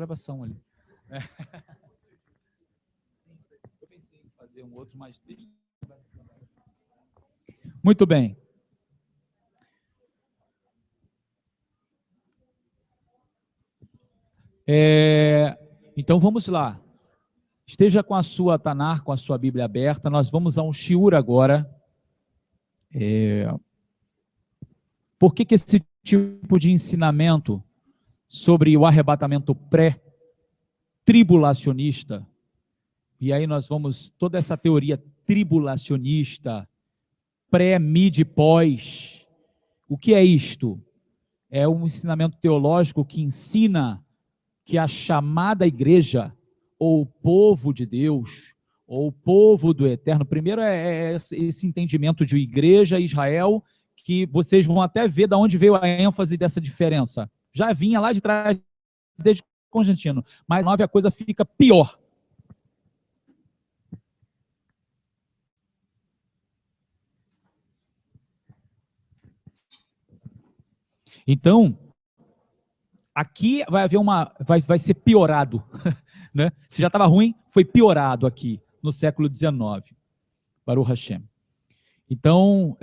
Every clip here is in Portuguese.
gravação ali. Eu pensei em fazer um outro, mas deixa. Muito bem. Então vamos lá. Esteja com a sua Tanar, com a sua Bíblia aberta. Nós vamos a um shiur agora. Por que esse tipo de ensinamento sobre o arrebatamento pré-tribulacionista? E aí nós vamos, toda essa teoria tribulacionista, pré, mid, pós. O que é isto? É um ensinamento teológico que ensina que a chamada igreja, ou o povo de Deus, ou o povo do Eterno, primeiro é esse entendimento de igreja, Israel, que vocês vão até ver de onde veio a ênfase dessa diferença. Já vinha lá de trás, desde Constantino, mas a coisa fica pior. Então, aqui vai haver vai ser piorado, né? Se já estava ruim, foi piorado aqui no século XIX, Baruch Hashem. Então,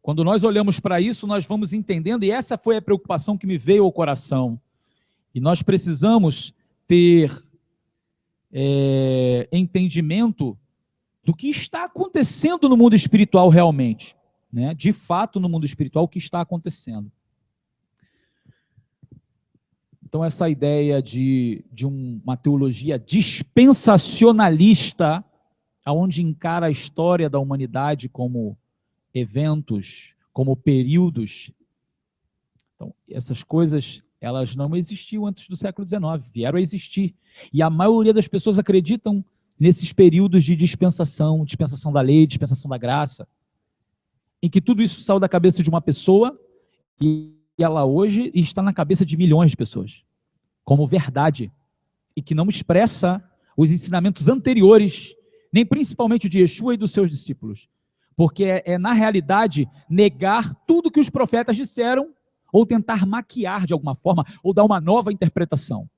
quando nós olhamos para isso, nós vamos entendendo, e essa foi a preocupação que me veio ao coração, e nós precisamos ter entendimento do que está acontecendo no mundo espiritual realmente, né? De fato, no mundo espiritual, o que está acontecendo. Então, essa ideia de uma teologia dispensacionalista, onde encara a história da humanidade como eventos, como períodos. Então, essas coisas, elas não existiam antes do século XIX, vieram a existir. E a maioria das pessoas acreditam nesses períodos de dispensação, dispensação da lei, dispensação da graça, em que tudo isso saiu da cabeça de uma pessoa e ela hoje está na cabeça de milhões de pessoas, como verdade, e que não expressa os ensinamentos anteriores, nem principalmente de Yeshua e dos seus discípulos, porque na realidade, negar tudo que os profetas disseram, ou tentar maquiar de alguma forma, ou dar uma nova interpretação.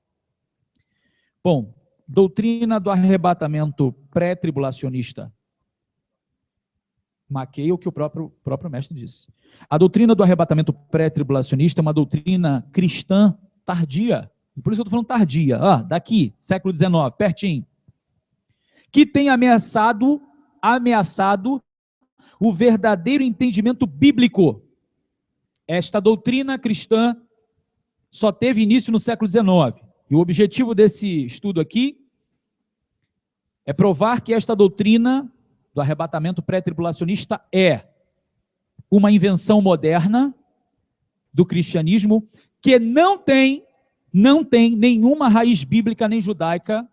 Bom, doutrina do arrebatamento pré-tribulacionista. Maqueia o que o próprio mestre disse. A doutrina do arrebatamento pré-tribulacionista é uma doutrina cristã tardia. Por isso que eu estou falando tardia. Daqui, século XIX, pertinho. Que tem ameaçado o verdadeiro entendimento bíblico. Esta doutrina cristã só teve início no século XIX. E o objetivo desse estudo aqui é provar que esta doutrina do arrebatamento pré-tribulacionista é uma invenção moderna do cristianismo que não tem nenhuma raiz bíblica nem judaica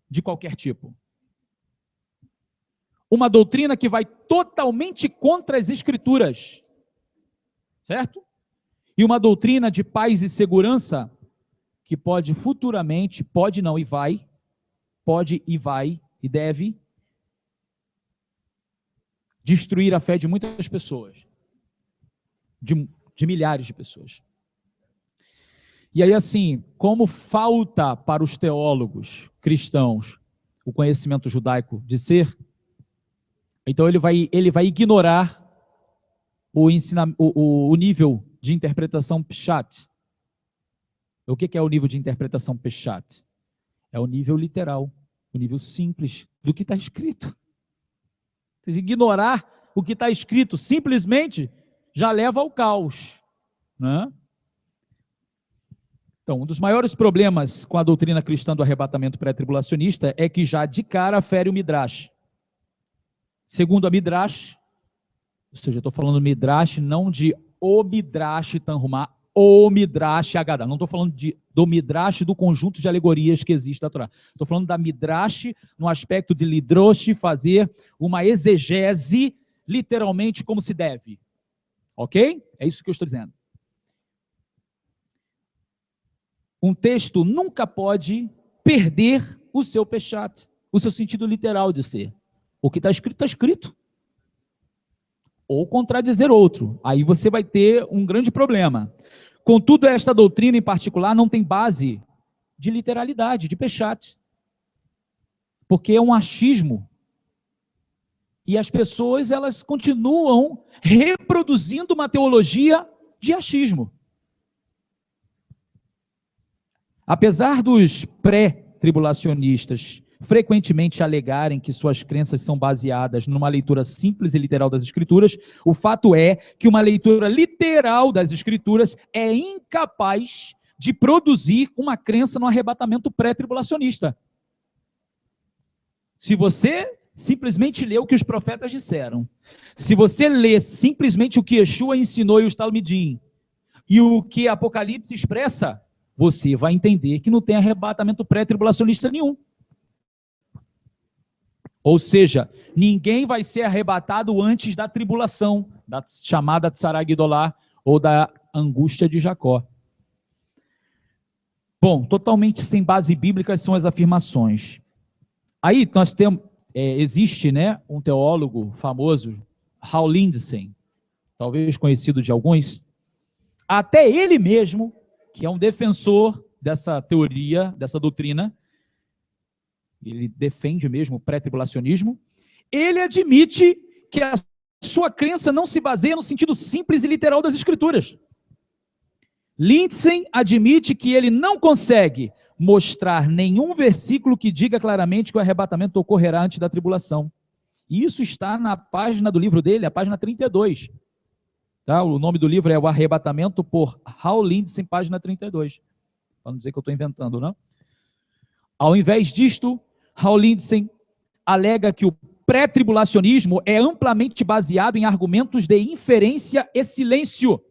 de qualquer tipo. Uma doutrina que vai totalmente contra as escrituras, certo? E uma doutrina de paz e segurança que pode futuramente, pode e deve destruir a fé de muitas pessoas, de milhares de pessoas. E aí, assim, como falta para os teólogos cristãos o conhecimento judaico de ser, então ele vai ignorar o nível de interpretação Peshat. O que é o nível de interpretação Peshat? É o nível literal, o nível simples do que está escrito. Ignorar o que está escrito simplesmente já leva ao caos, né? Então, um dos maiores problemas com a doutrina cristã do arrebatamento pré-tribulacionista é que já de cara fere o Midrash. Segundo a Midrash, ou seja, eu estou falando Midrash não de o Midrash Tanhumá, o Midrash Haggadah. Não estou falando do Midrash do conjunto de alegorias que existe da Torá. Estou falando da Midrash no aspecto de Lidrosh, fazer uma exegese literalmente como se deve. Ok? É isso que eu estou dizendo. Um texto nunca pode perder o seu Peshat, o seu sentido literal de ser. O que está escrito, está escrito. Ou contradizer outro. Aí você vai ter um grande problema. Contudo, esta doutrina em particular não tem base de literalidade, de Peshat, porque é um achismo. E as pessoas, elas continuam reproduzindo uma teologia de achismo. Apesar dos pré-tribulacionistas frequentemente alegarem que suas crenças são baseadas numa leitura simples e literal das Escrituras, o fato é que uma leitura literal das Escrituras é incapaz de produzir uma crença no arrebatamento pré-tribulacionista. Se você simplesmente lê o que os profetas disseram, se você lê simplesmente o que Yeshua ensinou e os Talmidim, e o que Apocalipse expressa, você vai entender que não tem arrebatamento pré-tribulacionista nenhum. Ou seja, ninguém vai ser arrebatado antes da tribulação, da chamada Tzara Gidolá, ou da angústia de Jacó. Bom, totalmente sem base bíblica são as afirmações. Aí nós temos, existe, né, um teólogo famoso, Hal Lindsey, talvez conhecido de alguns, até ele mesmo, que é um defensor dessa teoria, dessa doutrina, ele defende mesmo o pré-tribulacionismo, ele admite que a sua crença não se baseia no sentido simples e literal das Escrituras. Lindsey admite que ele não consegue mostrar nenhum versículo que diga claramente que o arrebatamento ocorrerá antes da tribulação. E isso está na página do livro dele, a página 32. Tá? O nome do livro é O Arrebatamento, por Hal Lindsey, página 32. Para não dizer que eu estou inventando, não? Ao invés disto, Hal Lindsey alega que o pré-tribulacionismo é amplamente baseado em argumentos de inferência e silêncio.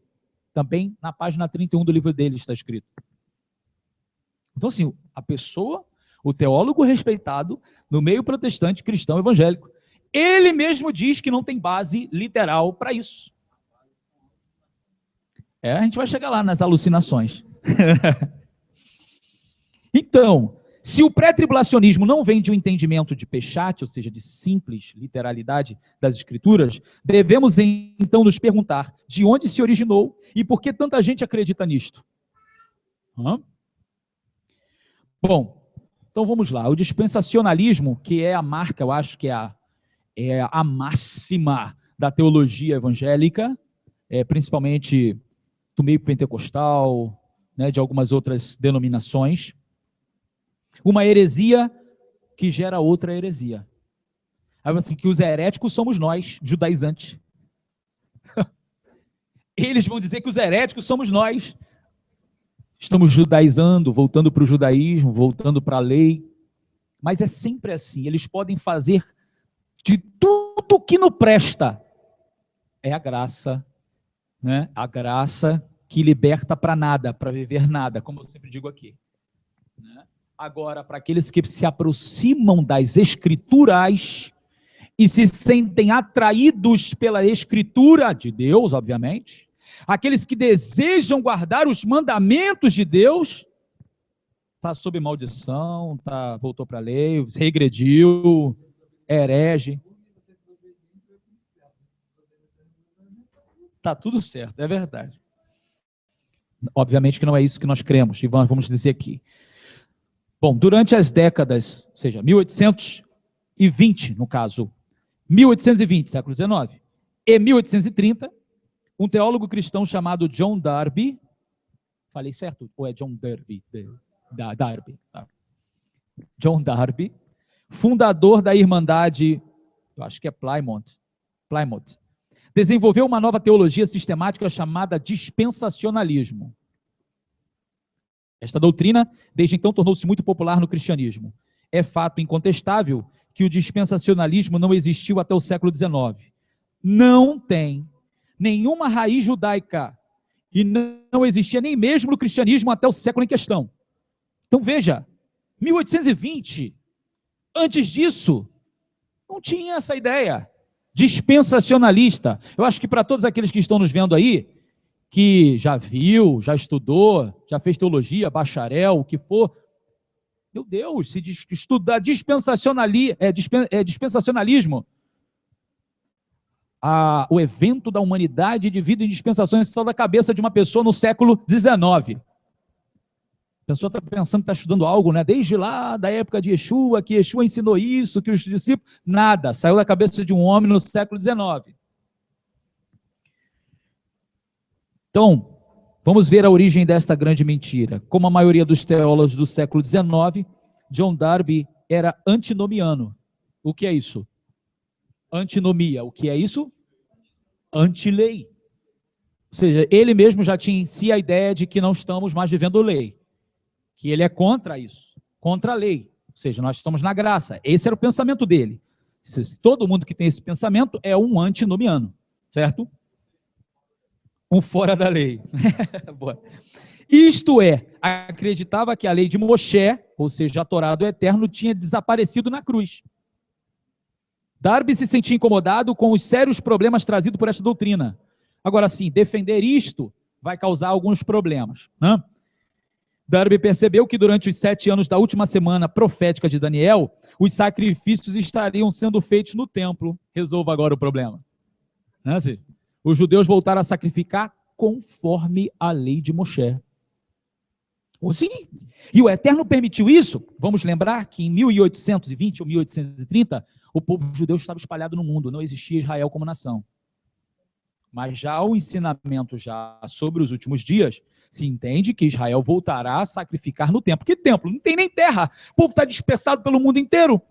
Também na página 31 do livro dele está escrito. Então, assim, a pessoa, o teólogo respeitado no meio protestante, cristão, evangélico, ele mesmo diz que não tem base literal para isso. A gente vai chegar lá nas alucinações. Então, se o pré-tribulacionismo não vem de um entendimento de Peshat, ou seja, de simples literalidade das Escrituras, devemos então nos perguntar de onde se originou e por que tanta gente acredita nisto. Bom, então vamos lá. O dispensacionalismo, que é a marca, eu acho que é a máxima da teologia evangélica, principalmente do meio pentecostal, né, de algumas outras denominações. Uma heresia que gera outra heresia. Aí assim, que os heréticos somos nós, judaizantes. Eles vão dizer que os heréticos somos nós. Estamos judaizando, voltando para o judaísmo, voltando para a lei. Mas é sempre assim, eles podem fazer de tudo que não presta. É a graça, né? A graça que liberta para nada, para viver nada, como eu sempre digo aqui. Né? Agora, para aqueles que se aproximam das Escrituras e se sentem atraídos pela Escritura de Deus, obviamente, aqueles que desejam guardar os mandamentos de Deus, está sob maldição, voltou para a lei, regrediu, herege. Está tudo certo, é verdade. Obviamente que não é isso que nós cremos, e vamos dizer aqui. Bom, durante as décadas, ou seja, 1820, no caso, 1820, século XIX, e 1830, um teólogo cristão chamado John Darby, falei certo? Ou é John Darby? Darby. John Darby, fundador da Irmandade, eu acho que é Plymouth, desenvolveu uma nova teologia sistemática chamada dispensacionalismo. Esta doutrina, desde então, tornou-se muito popular no cristianismo. É fato incontestável que o dispensacionalismo não existiu até o século XIX. Não tem nenhuma raiz judaica e não existia nem mesmo no cristianismo até o século em questão. Então veja, 1820, antes disso, não tinha essa ideia dispensacionalista. Eu acho que para todos aqueles que estão nos vendo aí, que já viu, já estudou, já fez teologia, bacharel, o que for, meu Deus, se estudar dispensacionalismo, o evento da humanidade dividido em dispensações só da cabeça de uma pessoa no século XIX. A pessoa está pensando que está estudando algo, né? Desde lá, da época de Yeshua, que Yeshua ensinou isso, que os discípulos... Nada, saiu da cabeça de um homem no século XIX. Então, vamos ver a origem desta grande mentira. Como a maioria dos teólogos do século XIX, John Darby era antinomiano. O que é isso? Antinomia. O que é isso? Antilei. Ou seja, ele mesmo já tinha em si a ideia de que não estamos mais vivendo lei. Que ele é contra isso, contra a lei. Ou seja, nós estamos na graça. Esse era o pensamento dele. Todo mundo que tem esse pensamento é um antinomiano, certo? Um fora da lei. Isto é, acreditava que a lei de Moshe, ou seja, a Torá do Eterno, tinha desaparecido na cruz. Darby se sentia incomodado com os sérios problemas trazidos por esta doutrina. Agora sim, defender isto vai causar alguns problemas, né? Darby percebeu que durante os 7 anos da última semana profética de Daniel, os sacrifícios estariam sendo feitos no templo. Resolva agora o problema. Não é assim? Os judeus voltaram a sacrificar conforme a lei de Moshe. Sim. E o Eterno permitiu isso. Vamos lembrar que em 1820 ou 1830, o povo judeu estava espalhado no mundo, não existia Israel como nação. Mas já o ensinamento já sobre os últimos dias, se entende que Israel voltará a sacrificar no templo. Que templo? Não tem nem terra. O povo está dispersado pelo mundo inteiro.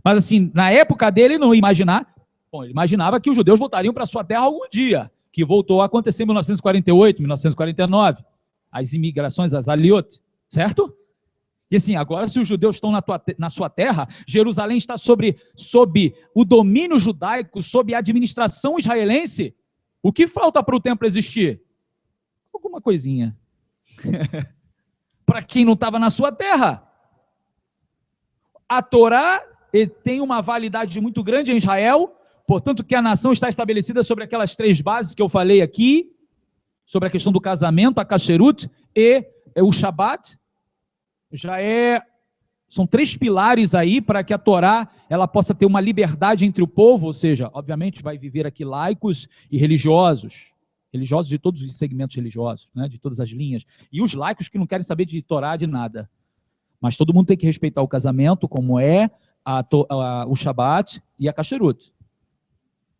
Mas assim, na época dele, não ia imaginar. Bom, ele imaginava que os judeus voltariam para sua terra algum dia, que voltou a acontecer em 1948, 1949. As imigrações, as aliot, certo? E assim, agora se os judeus estão na sua terra, Jerusalém está sob o domínio judaico, sob a administração israelense, o que falta para o templo existir? Alguma coisinha. Para quem não estava na sua terra. A Torá tem uma validade muito grande em Israel, portanto que a nação está estabelecida sobre aquelas 3 bases que eu falei aqui, sobre a questão do casamento, a kasherut e o Shabat. São 3 pilares aí para que a Torá ela possa ter uma liberdade entre o povo, ou seja, obviamente vai viver aqui laicos e religiosos de todos os segmentos religiosos, né, de todas as linhas, e os laicos que não querem saber de Torá, de nada. Mas todo mundo tem que respeitar o casamento, como é o Shabat e a kasherut.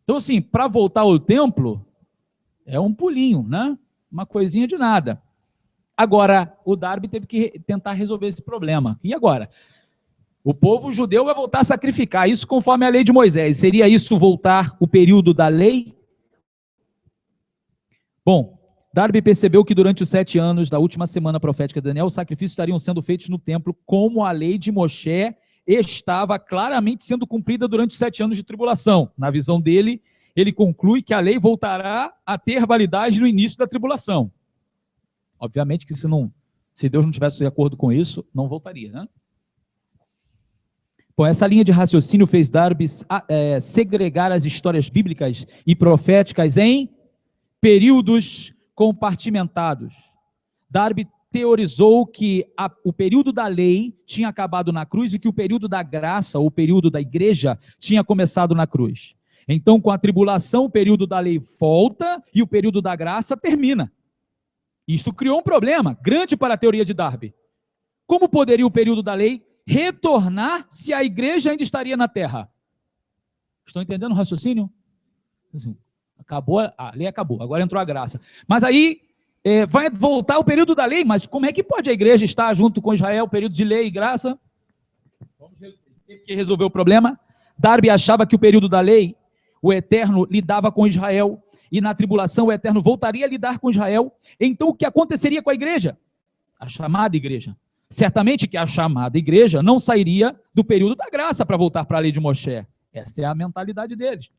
Então assim, para voltar ao templo, é um pulinho, né? Uma coisinha de nada. Agora, o Darby teve que tentar resolver esse problema. E agora? O povo judeu vai voltar a sacrificar, isso conforme a lei de Moisés. Seria isso voltar o período da lei? Bom, Darby percebeu que durante os 7 anos da última semana profética de Daniel, os sacrifícios estariam sendo feitos no templo, como a lei de Moshe estava claramente sendo cumprida durante os 7 anos de tribulação. Na visão dele, ele conclui que a lei voltará a ter validade no início da tribulação. Obviamente que se Deus não tivesse de acordo com isso, não voltaria, né? Bom, essa linha de raciocínio fez Darby segregar as histórias bíblicas e proféticas em períodos compartimentados. Darby teorizou que o período da lei tinha acabado na cruz e que o período da graça, ou o período da igreja, tinha começado na cruz. Então, com a tribulação, o período da lei volta e o período da graça termina. Isto criou um problema grande para a teoria de Darby. Como poderia o período da lei retornar se a igreja ainda estaria na terra? Estão entendendo o raciocínio? Assim, acabou, a lei acabou, agora entrou a graça. Mas aí vai voltar o período da lei, mas como é que pode a igreja estar junto com Israel, período de lei e graça? Vamos resolver o problema. Darby achava que o período da lei, o Eterno lidava com Israel, e na tribulação o Eterno voltaria a lidar com Israel. Então o que aconteceria com a igreja? A chamada igreja. Certamente que a chamada igreja não sairia do período da graça para voltar para a lei de Moshe. Essa é a mentalidade deles.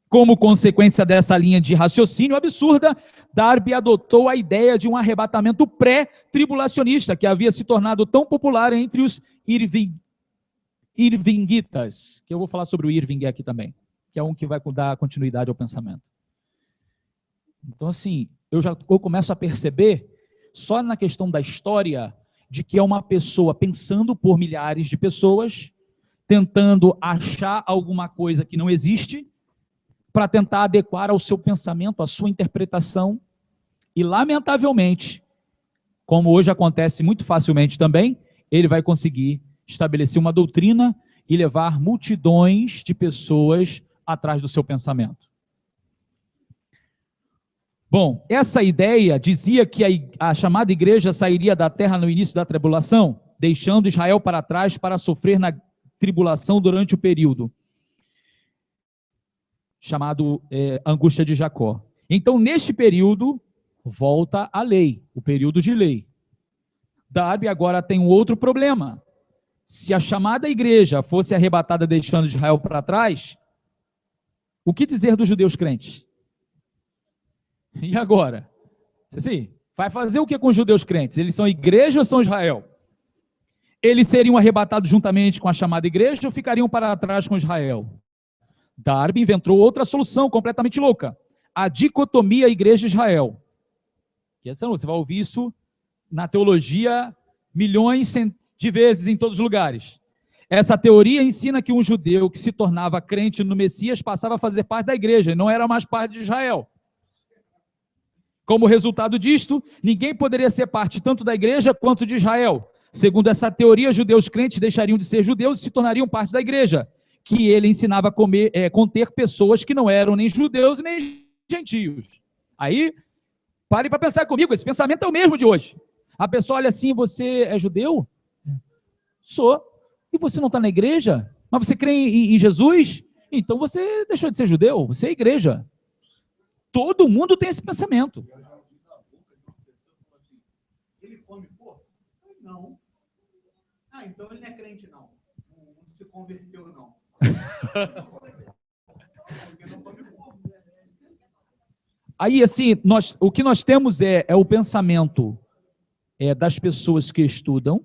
Como consequência dessa linha de raciocínio absurda, Darby adotou a ideia de um arrebatamento pré-tribulacionista, que havia se tornado tão popular entre os Irvingitas, que eu vou falar sobre o Irving aqui também, que é um que vai dar continuidade ao pensamento. Então, assim, eu começo a perceber, só na questão da história, de que é uma pessoa pensando por milhares de pessoas, tentando achar alguma coisa que não existe, para tentar adequar ao seu pensamento, à sua interpretação, e lamentavelmente, como hoje acontece muito facilmente também, ele vai conseguir estabelecer uma doutrina e levar multidões de pessoas atrás do seu pensamento. Bom, essa ideia dizia que a chamada igreja sairia da terra no início da tribulação, deixando Israel para trás para sofrer na tribulação durante o período chamado angústia de Jacó. Então, neste período, volta a lei, o período de lei. Darby agora tem um outro problema. Se a chamada igreja fosse arrebatada deixando Israel para trás, o que dizer dos judeus crentes? E agora? Assim, vai fazer o que com os judeus crentes? Eles são igreja ou são Israel? Eles seriam arrebatados juntamente com a chamada igreja ou ficariam para trás com Israel? Darby inventou outra solução completamente louca. A dicotomia igreja-Israel. Você vai ouvir isso na teologia milhões de vezes em todos os lugares. Essa teoria ensina que um judeu que se tornava crente no Messias passava a fazer parte da igreja e não era mais parte de Israel. Como resultado disto, ninguém poderia ser parte tanto da igreja quanto de Israel. Segundo essa teoria, judeus crentes deixariam de ser judeus e se tornariam parte da igreja, que ele ensinava a conter pessoas que não eram nem judeus nem gentios. Aí, pare para pensar comigo, esse pensamento é o mesmo de hoje. A pessoa olha assim, você é judeu? Sou. E você não está na igreja? Mas você crê em Jesus? Então você deixou de ser judeu, você é igreja. Todo mundo tem esse pensamento. Ele come porco? Não. Ah, então ele não é crente, não. Não se converteu, não. Aí, assim, o que nós temos é o pensamento das pessoas que estudam,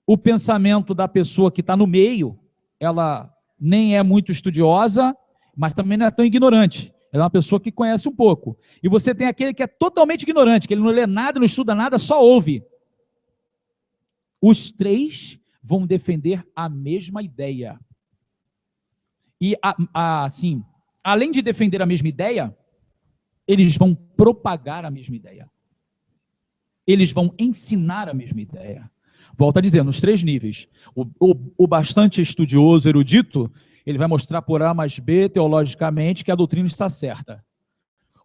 o pensamento da pessoa que está no meio, ela nem é muito estudiosa, mas também não é tão ignorante. Ela é uma pessoa que conhece um pouco. E você tem aquele que é totalmente ignorante, que ele não lê nada, não estuda nada, só ouve. Os três vão defender a mesma ideia. E, assim, além de defender a mesma ideia, eles vão propagar a mesma ideia. Eles vão ensinar a mesma ideia. Volto a dizer, nos três níveis. O bastante estudioso, erudito, ele vai mostrar por A mais B, teologicamente, que a doutrina está certa.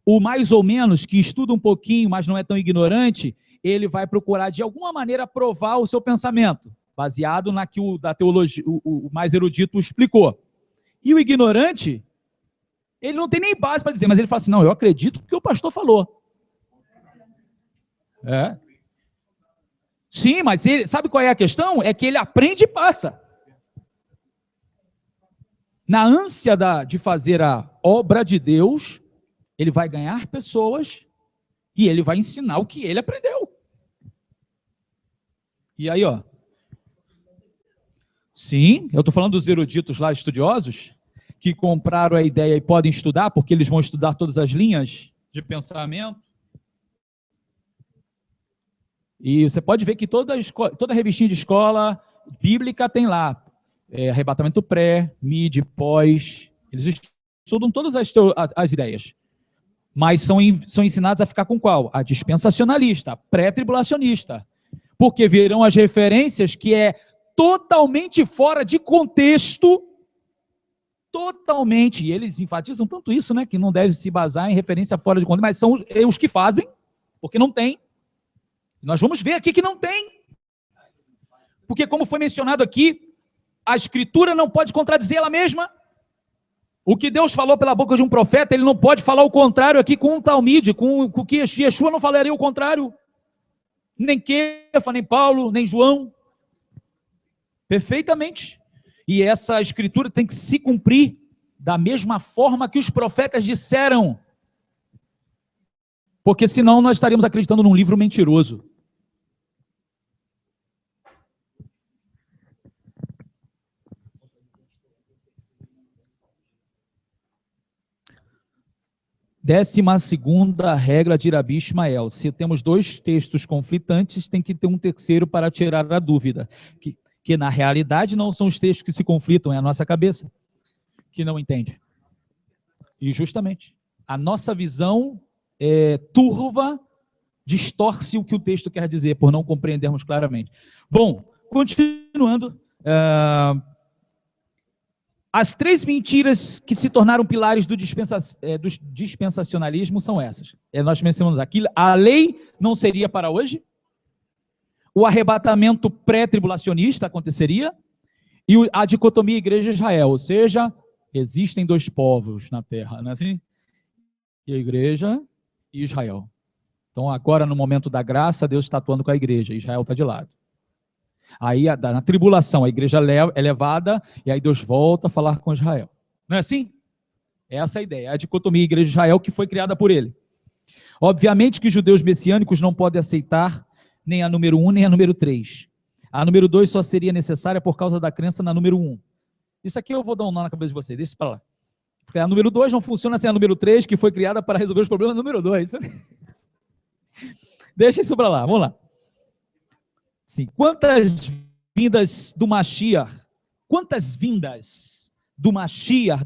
O mais ou menos, que estuda um pouquinho, mas não é tão ignorante, ele vai procurar, de alguma maneira, provar o seu pensamento, baseado na que da teologia, o mais erudito explicou. E o ignorante, ele não tem nem base para dizer, mas ele fala assim, não, eu acredito porque o pastor falou. Sim, mas ele, sabe qual é a questão? É que ele aprende e passa. Na ânsia de fazer a obra de Deus, ele vai ganhar pessoas e ele vai ensinar o que ele aprendeu. E aí, ó. Sim, eu estou falando dos eruditos lá, estudiosos, que compraram a ideia e podem estudar, porque eles vão estudar todas as linhas de pensamento. E você pode ver que toda revistinha de escola bíblica tem lá arrebatamento pré, mid, pós. Eles estudam todas as ideias. Mas são ensinados a ficar com qual? A dispensacionalista, a pré-tribulacionista. Porque virão as referências que é totalmente fora de contexto, totalmente, e eles enfatizam tanto isso, né, que não deve se basar em referência fora de contexto, mas são os que fazem, porque não tem. Nós vamos ver aqui que não tem. Porque, como foi mencionado aqui, a Escritura não pode contradizer ela mesma. O que Deus falou pela boca de um profeta, ele não pode falar o contrário aqui com um Talmide, com o que Yeshua não falaria o contrário. Nem Kefa, nem Paulo, nem João. Perfeitamente. E essa Escritura tem que se cumprir da mesma forma que os profetas disseram. Porque senão nós estaríamos acreditando num livro mentiroso. Décima segunda regra de Rabi Ismael. Se temos dois textos conflitantes, tem que ter um terceiro para tirar a dúvida. Que na realidade não são os textos que se conflitam, é a nossa cabeça que não entende. E justamente, a nossa visão turva distorce o que o texto quer dizer, por não compreendermos claramente. Bom, continuando, as 3 mentiras que se tornaram pilares do dispensacionalismo são essas. Nós mencionamos aqui, a lei não seria para hoje, o arrebatamento pré-tribulacionista aconteceria, e a dicotomia igreja-Israel, ou seja, existem 2 povos na terra, não é assim? E a igreja e Israel. Então, agora, no momento da graça, Deus está atuando com a igreja, Israel está de lado. Aí, na tribulação, a igreja é levada, e aí Deus volta a falar com Israel. Não é assim? Essa é a ideia, a dicotomia igreja-Israel que foi criada por ele. Obviamente que os judeus messiânicos não podem aceitar nem a número 1, nem a número 3. A número 2 só seria necessária por causa da crença na número 1. Isso aqui eu vou dar um nó na cabeça de vocês, deixa isso para lá. Porque a número 2 não funciona sem a número 3, que foi criada para resolver os problemas da número 2. Deixa isso para lá, vamos lá. Sim. Quantas vindas do Mashiach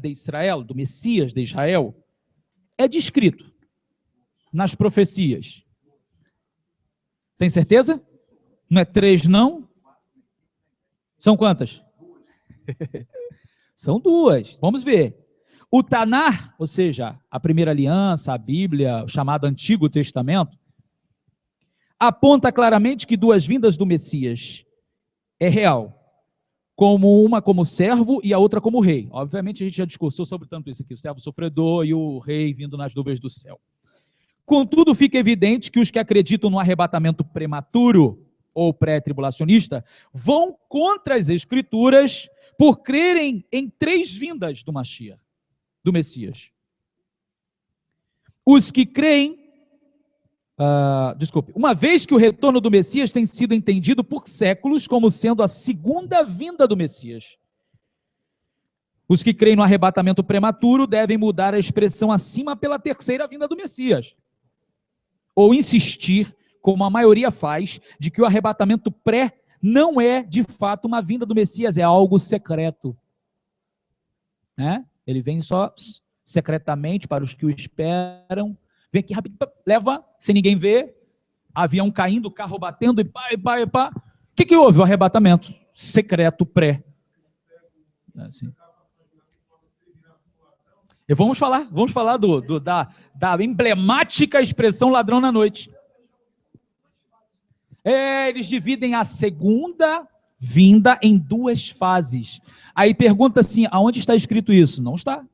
de Israel, do Messias de Israel, é descrito nas profecias? Tem certeza? Não é 3, não? São quantas? São 2. Vamos ver. O Tanar, ou seja, a primeira aliança, a Bíblia, o chamado Antigo Testamento, aponta claramente que 2 vindas do Messias é real. Uma como servo e a outra como rei. Obviamente a gente já discursou sobre tanto isso aqui, o servo sofredor e o rei vindo nas nuvens do céu. Contudo, fica evidente que os que acreditam no arrebatamento prematuro ou pré-tribulacionista vão contra as Escrituras por crerem em 3 vindas do Mashiach, do Messias. Os que creem, uma vez que o retorno do Messias tem sido entendido por séculos como sendo a segunda vinda do Messias. Os que creem no arrebatamento prematuro devem mudar a expressão acima pela terceira vinda do Messias. Ou insistir, como a maioria faz, de que o arrebatamento pré não é, de fato, uma vinda do Messias, é algo secreto. Né? Ele vem só secretamente para os que o esperam, vem aqui rapidinho, leva, sem ninguém ver, avião caindo, carro batendo, e pá. O que houve? O arrebatamento secreto pré. Assim. E vamos falar da emblemática expressão ladrão na noite. Eles dividem a segunda vinda em 2 fases. Aí pergunta assim, aonde está escrito isso? Não está.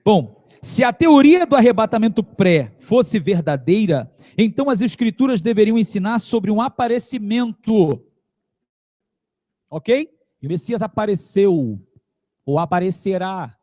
Bom, se a teoria do arrebatamento pré fosse verdadeira, então as Escrituras deveriam ensinar sobre um aparecimento. Ok? E o Messias apareceu, ou aparecerá.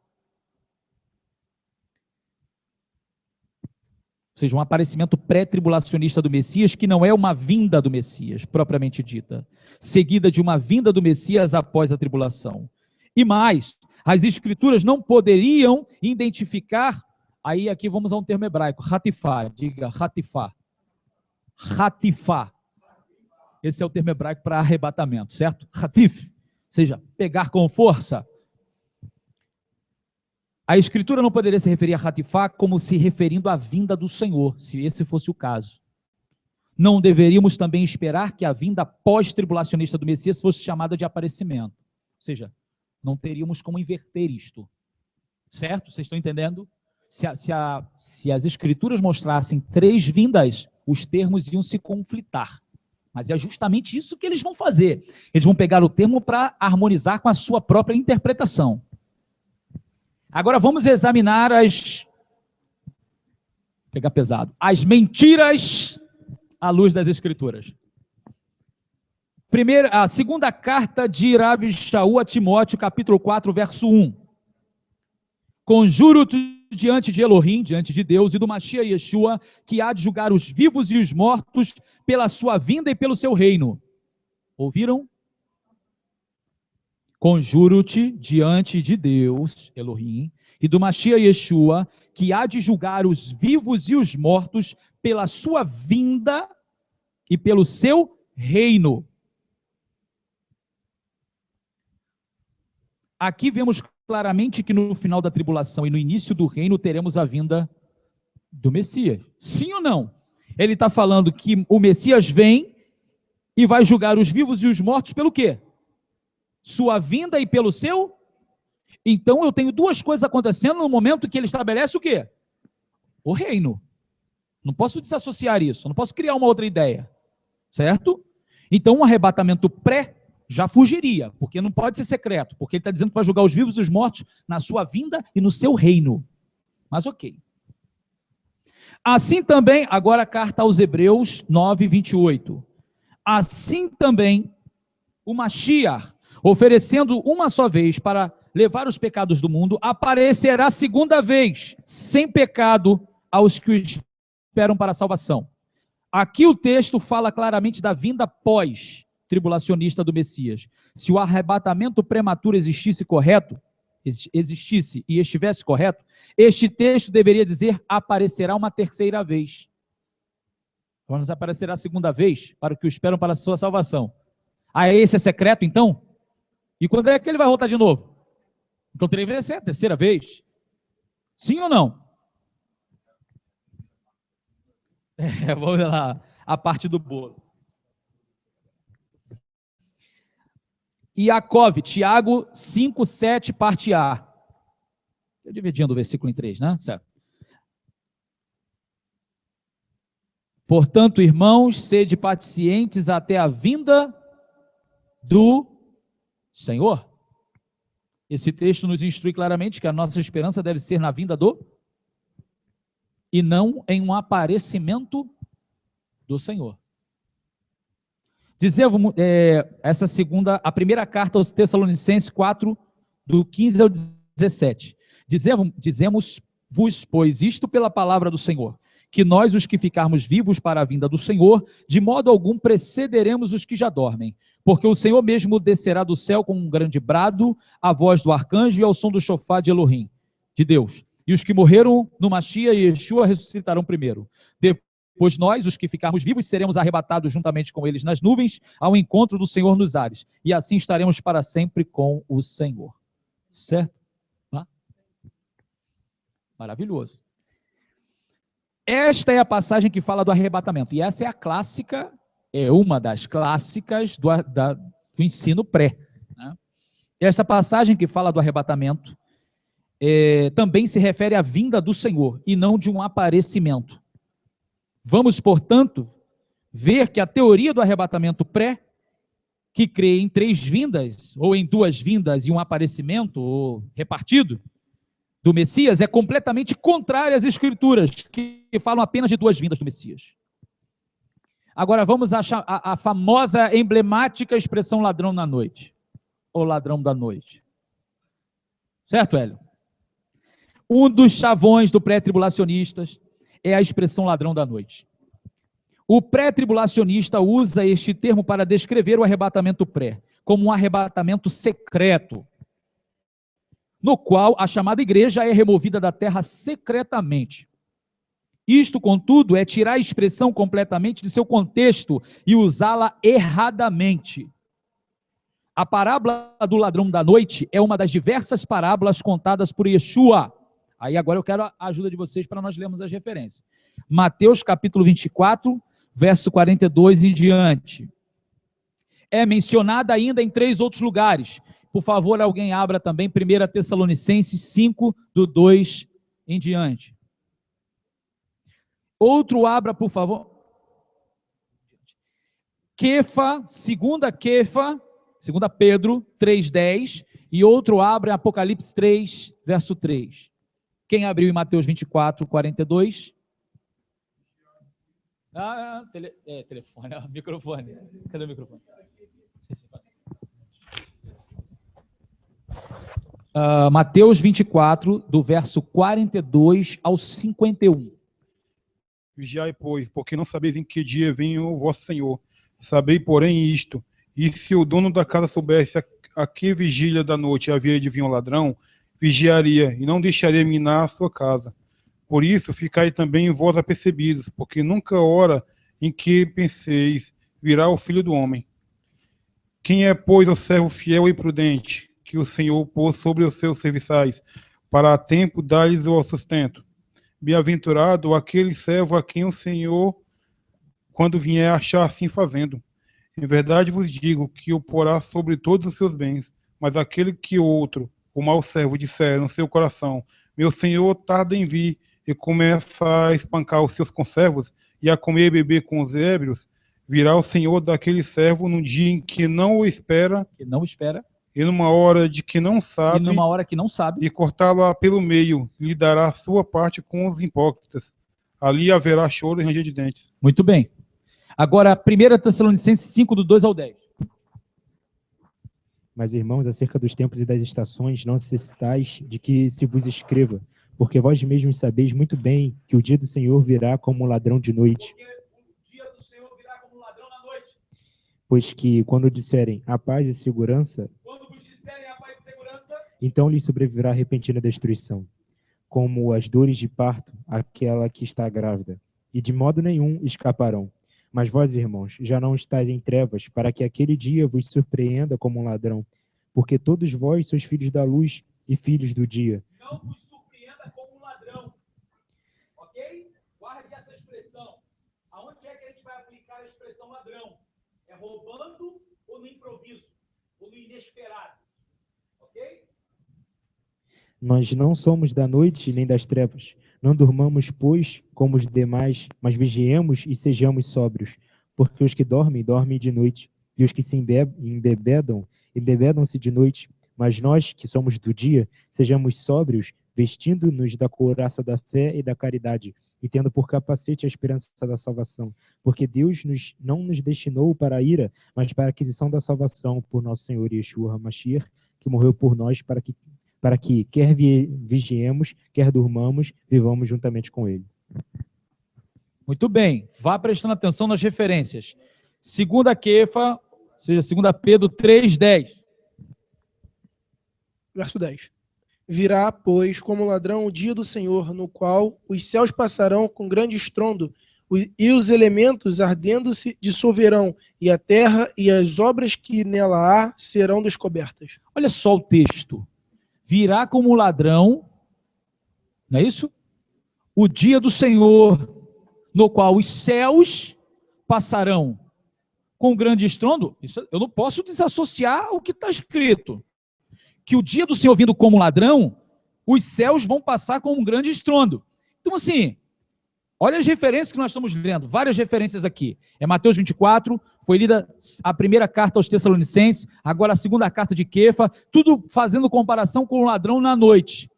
Ou seja, um aparecimento pré-tribulacionista do Messias, que não é uma vinda do Messias, propriamente dita, seguida de uma vinda do Messias após a tribulação. E mais, as Escrituras não poderiam identificar, aí aqui vamos a um termo hebraico, hatifá, diga hatifá. Hatifá. Esse é o termo hebraico para arrebatamento, certo? Hatif, ou seja, pegar com força. A Escritura não poderia se referir a hatifá como se referindo à vinda do Senhor, se esse fosse o caso. Não deveríamos também esperar que a vinda pós-tribulacionista do Messias fosse chamada de aparecimento. Ou seja, não teríamos como inverter isto. Certo? Vocês estão entendendo? Se as Escrituras mostrassem 3 vindas, os termos iam se conflitar. Mas é justamente isso que eles vão fazer. Eles vão pegar o termo para harmonizar com a sua própria interpretação. Agora vamos examinar as mentiras à luz das Escrituras. A segunda carta de Rav Shaul a Timóteo, capítulo 4, verso 1. Conjuro-te diante de Elohim, diante de Deus e do Mashiach Yeshua, que há de julgar os vivos e os mortos pela sua vinda e pelo seu reino. Ouviram? Conjuro-te diante de Deus, Elohim, e do Mashiach Yeshua, que há de julgar os vivos e os mortos pela sua vinda e pelo seu reino. Aqui vemos claramente que no final da tribulação e no início do reino teremos a vinda do Messias. Sim ou não? Ele está falando que o Messias vem e vai julgar os vivos e os mortos pelo quê? Sua vinda e pelo seu? Então eu tenho duas coisas acontecendo no momento que ele estabelece o quê? O reino. Não posso desassociar isso, não posso criar uma outra ideia. Certo? Então um arrebatamento pré já fugiria, porque não pode ser secreto, porque ele está dizendo que vai julgar os vivos e os mortos na sua vinda e no seu reino. Mas ok. Assim também, agora a carta aos Hebreus 9, 28. Assim também o Mashiach, oferecendo uma só vez para levar os pecados do mundo, aparecerá segunda vez, sem pecado, aos que o esperam para a salvação. Aqui o texto fala claramente da vinda pós-tribulacionista do Messias. Se o arrebatamento prematuro existisse e estivesse correto, este texto deveria dizer: aparecerá uma terceira vez. Vamos aparecerá a segunda vez para que o esperam para a sua salvação. Ah, esse é secreto então? E quando é que ele vai voltar de novo? Então teria que ser a terceira vez. Sim ou não? Vamos lá, a parte do bolo. Iacov, Tiago 5, 7, parte A. Eu dividindo o versículo em 3, né? Certo. Portanto, irmãos, sede pacientes até a vinda do Senhor. Esse texto nos instrui claramente que a nossa esperança deve ser na vinda do e não em um aparecimento do Senhor. Dizemos, a primeira carta aos Tessalonicenses 4, do 15 ao 17. Dizemos-vos, pois, isto pela palavra do Senhor, que nós, os que ficarmos vivos para a vinda do Senhor, de modo algum precederemos os que já dormem, porque o Senhor mesmo descerá do céu com um grande brado, a voz do arcanjo e ao som do chofar de Elohim, de Deus. E os que morreram no Mashiach e Yeshua ressuscitarão primeiro. Depois nós, os que ficarmos vivos, seremos arrebatados juntamente com eles nas nuvens, ao encontro do Senhor nos ares. E assim estaremos para sempre com o Senhor. Certo? Maravilhoso. Esta é a passagem que fala do arrebatamento. E essa é a clássica, é uma das clássicas do ensino pré. Né? Essa passagem que fala do arrebatamento também se refere à vinda do Senhor e não de um aparecimento. Vamos, portanto, ver que a teoria do arrebatamento pré, que crê em 3 vindas, ou em 2 vindas e um aparecimento, ou repartido, do Messias, é completamente contrária às Escrituras, que falam apenas de 2 vindas do Messias. Agora vamos achar a famosa, emblemática expressão ladrão na noite, ou ladrão da noite. Certo, Hélio? Um dos chavões do pré-tribulacionistas é a expressão ladrão da noite. O pré-tribulacionista usa este termo para descrever o arrebatamento pré, como um arrebatamento secreto, no qual a chamada igreja é removida da terra secretamente. Isto, contudo, é tirar a expressão completamente de seu contexto e usá-la erradamente. A parábola do ladrão da noite é uma das diversas parábolas contadas por Yeshua. Aí agora eu quero a ajuda de vocês para nós lermos as referências. Mateus capítulo 24, verso 42 em diante. É mencionada ainda em 3 outros lugares. Por favor, alguém abra também 1 Tessalonicenses 5, do 2 em diante. Outro abra, por favor. Kefa, segunda Pedro 3:10, e outro abre Apocalipse 3, verso 3. Quem abriu em Mateus 24, 42? Telefone, microfone. Cadê o microfone? Mateus 24, do verso 42 ao 51. Vigiai, pois, porque não sabeis em que dia vem o vosso Senhor. Sabei, porém, isto, e se o dono da casa soubesse a que vigília da noite havia de vir um ladrão, vigiaria, e não deixaria minar a sua casa. Por isso, ficai também vós apercebidos, porque nunca a hora em que penseis virá o Filho do Homem. Quem é, pois, o servo fiel e prudente, que o Senhor pôs sobre os seus serviçais, para a tempo dar-lhes o sustento. Bem-aventurado aquele servo a quem o Senhor, quando vier, achar assim fazendo. Em verdade vos digo que o porá sobre todos os seus bens, mas aquele que o mau servo, disser no seu coração, meu senhor tarda em vir, e começa a espancar os seus conservos, e a comer e beber com os ébrios, virá o senhor daquele servo num dia em que não o espera, e numa hora de que não sabe, e cortá-lo pelo meio, lhe dará a sua parte com os hipócritas. Ali haverá choro e ranger de dentes. Muito bem. Agora, 1 Tessalonicenses 5, do 2 ao 10. Mas, irmãos, acerca dos tempos e das estações, não necessitais de que se vos escreva, porque vós mesmos sabeis muito bem que o dia do Senhor virá como um ladrão de noite. Pois que, quando disserem a paz e segurança, então lhes sobrevirá repentina destruição, como as dores de parto, aquela que está grávida, e de modo nenhum escaparão. Mas vós, irmãos, já não estáis em trevas, para que aquele dia vos surpreenda como um ladrão, porque todos vós sois filhos da luz e filhos do dia. Não vos surpreenda como um ladrão. Ok? Guarde essa expressão. Aonde é que a gente vai aplicar a expressão ladrão? É roubando ou no improviso? Ou no inesperado? Ok? Nós não somos da noite nem das trevas. Não durmamos, pois, como os demais, mas vigiemos e sejamos sóbrios. Porque os que dormem, dormem de noite, e os que se embebedam, embebedam-se de noite. Mas nós, que somos do dia, sejamos sóbrios, vestindo-nos da couraça da fé e da caridade, e tendo por capacete a esperança da salvação. Porque Deus não nos destinou para a ira, mas para a aquisição da salvação por nosso Senhor Yeshua HaMashiach, que morreu por nós para que quer vigiemos, quer durmamos, vivamos juntamente com ele. Muito bem, vá prestando atenção nas referências. 2 Quefa, ou seja, 2 Pedro 3:10. Verso 10. Virá, pois, como ladrão o dia do Senhor, no qual os céus passarão com grande estrondo, e os elementos ardendo-se dissolverão, e a terra e as obras que nela há serão descobertas. Olha só o texto. Virá como ladrão, não é isso? O dia do Senhor, no qual os céus passarão com grande estrondo. Isso, eu não posso desassociar o que está escrito. Que o dia do Senhor vindo como ladrão, os céus vão passar com um grande estrondo. Então, assim, olha as referências que nós estamos lendo, várias referências aqui. É Mateus 24, foi lida a primeira carta aos Tessalonicenses, agora a segunda carta de Quefa, tudo fazendo comparação com o ladrão na noite.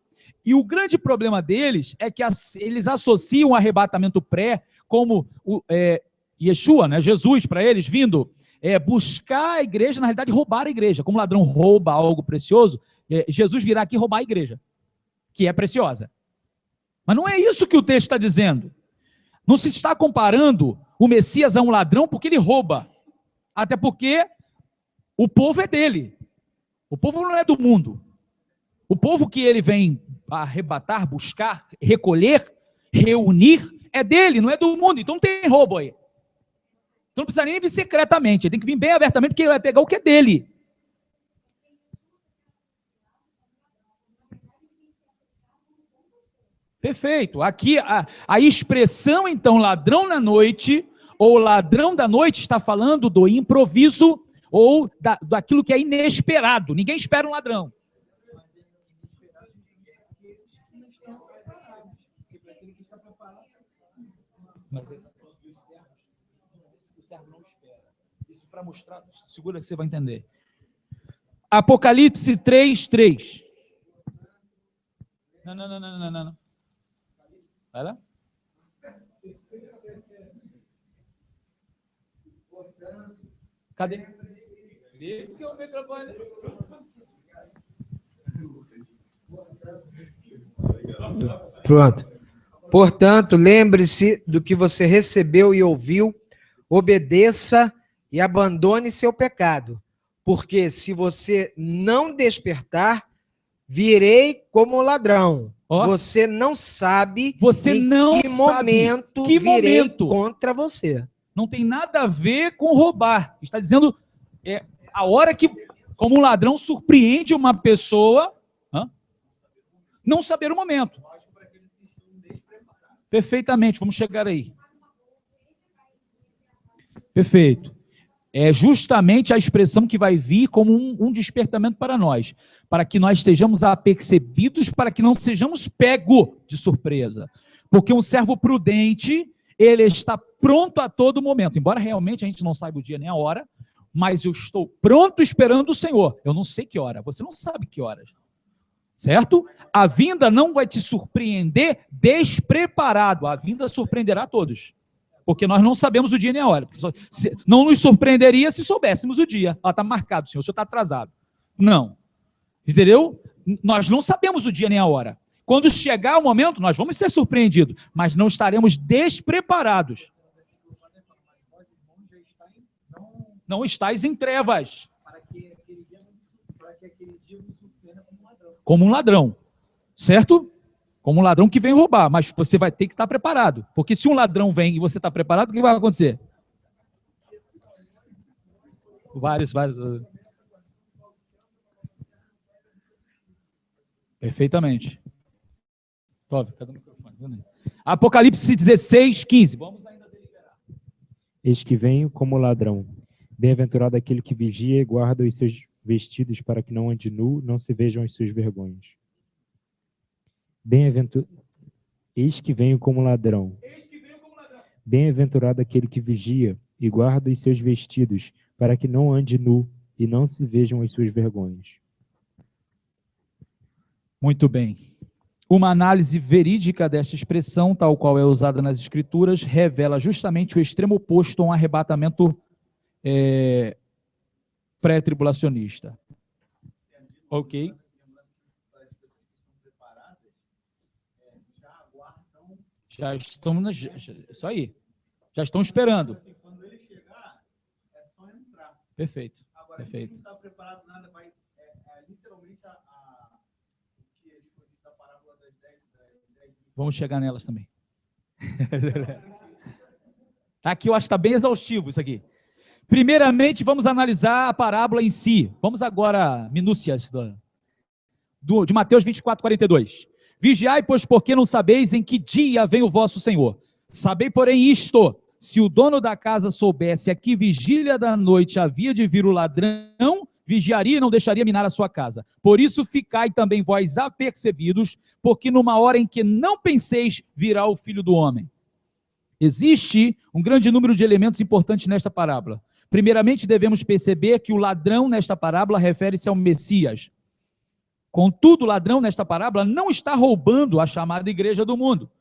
E o grande problema deles é que eles associam o arrebatamento pré como Yeshua, né, Jesus, para eles, vindo buscar a igreja, na realidade roubar a igreja. Como o ladrão rouba algo precioso, Jesus virá aqui roubar a igreja, que é preciosa. Mas não é isso que o texto está dizendo. Não se está comparando o Messias a um ladrão porque ele rouba. Até porque o povo é dele. O povo não é do mundo. O povo que ele vem arrebatar, buscar, recolher, reunir, é dele, não é do mundo. Então não tem roubo aí. Então não precisa nem vir secretamente. Ele tem que vir bem abertamente porque ele vai pegar o que é dele. Perfeito. Aqui a expressão, então, ladrão na noite, ou ladrão da noite, está falando do improviso, ou daquilo que é inesperado. Ninguém espera um ladrão. Mas o servo não espera. Isso para mostrar, segura que você vai entender. Apocalipse 3:3. Não. Vai lá. Cadê? Deixa que o microfone. Pronto. Portanto, lembre-se do que você recebeu e ouviu, obedeça e abandone seu pecado. Porque se você não despertar, virei como ladrão. Você não sabe em que momento virei contra você. Não tem nada a ver com roubar. Está dizendo a hora que Como um ladrão surpreende uma pessoa, não saber o momento. Perfeitamente, vamos chegar aí. Perfeito. É justamente a expressão que vai vir como um despertamento para nós, para que nós estejamos apercebidos, para que não sejamos pegos de surpresa. Porque um servo prudente, ele está pronto a todo momento, embora realmente a gente não saiba o dia nem a hora, mas eu estou pronto esperando o Senhor. Eu não sei que hora, você não sabe que horas. Certo? A vinda não vai te surpreender despreparado, a vinda surpreenderá a todos. Porque nós não sabemos o dia nem a hora. Não nos surpreenderia se soubéssemos o dia. Está marcado, senhor, o senhor está atrasado. Não. Entendeu? Nós não sabemos o dia nem a hora. Quando chegar o momento, nós vamos ser surpreendidos, mas não estaremos despreparados. Não estáis em trevas. Para que aquele dia me surpreenda como um ladrão. Certo? Como um ladrão que vem roubar, mas você vai ter que estar preparado. Porque se um ladrão vem e você está preparado, o que vai acontecer? Vários. Perfeitamente. Cadê o microfone? Apocalipse 16, 15. Vamos ainda deliberar. Eis que venho como ladrão. Bem-aventurado aquele que vigia e guarda os seus vestidos para que não ande nu, não se vejam as suas vergonhas. Eis que venho como ladrão. Bem-aventurado aquele que vigia e guarda os seus vestidos, para que não ande nu e não se vejam as suas vergonhas. Muito bem. Uma análise verídica desta expressão, tal qual é usada nas Escrituras, revela justamente o extremo oposto a um arrebatamento pré-tribulacionista. Ok? Já estão, isso aí, já estão esperando. Quando ele chegar, é só entrar. Perfeito, Agora, perfeito. quem não está preparado nada, vai literalmente o que a parábola das 10. Vamos chegar nelas também. Aqui eu acho que está bem exaustivo isso aqui. Primeiramente, vamos analisar a parábola em si. Vamos agora, minúcias de Mateus 24, 42. Vigiai, pois, porque não sabeis em que dia vem o vosso Senhor. Sabei, porém, isto: se o dono da casa soubesse a que vigília da noite havia de vir o ladrão, vigiaria e não deixaria minar a sua casa. Por isso ficai também vós apercebidos, porque numa hora em que não penseis, virá o Filho do Homem. Existe um grande número de elementos importantes nesta parábola. Primeiramente, devemos perceber que o ladrão nesta parábola refere-se ao Messias. Contudo, o ladrão nesta parábola não está roubando a chamada igreja do mundo.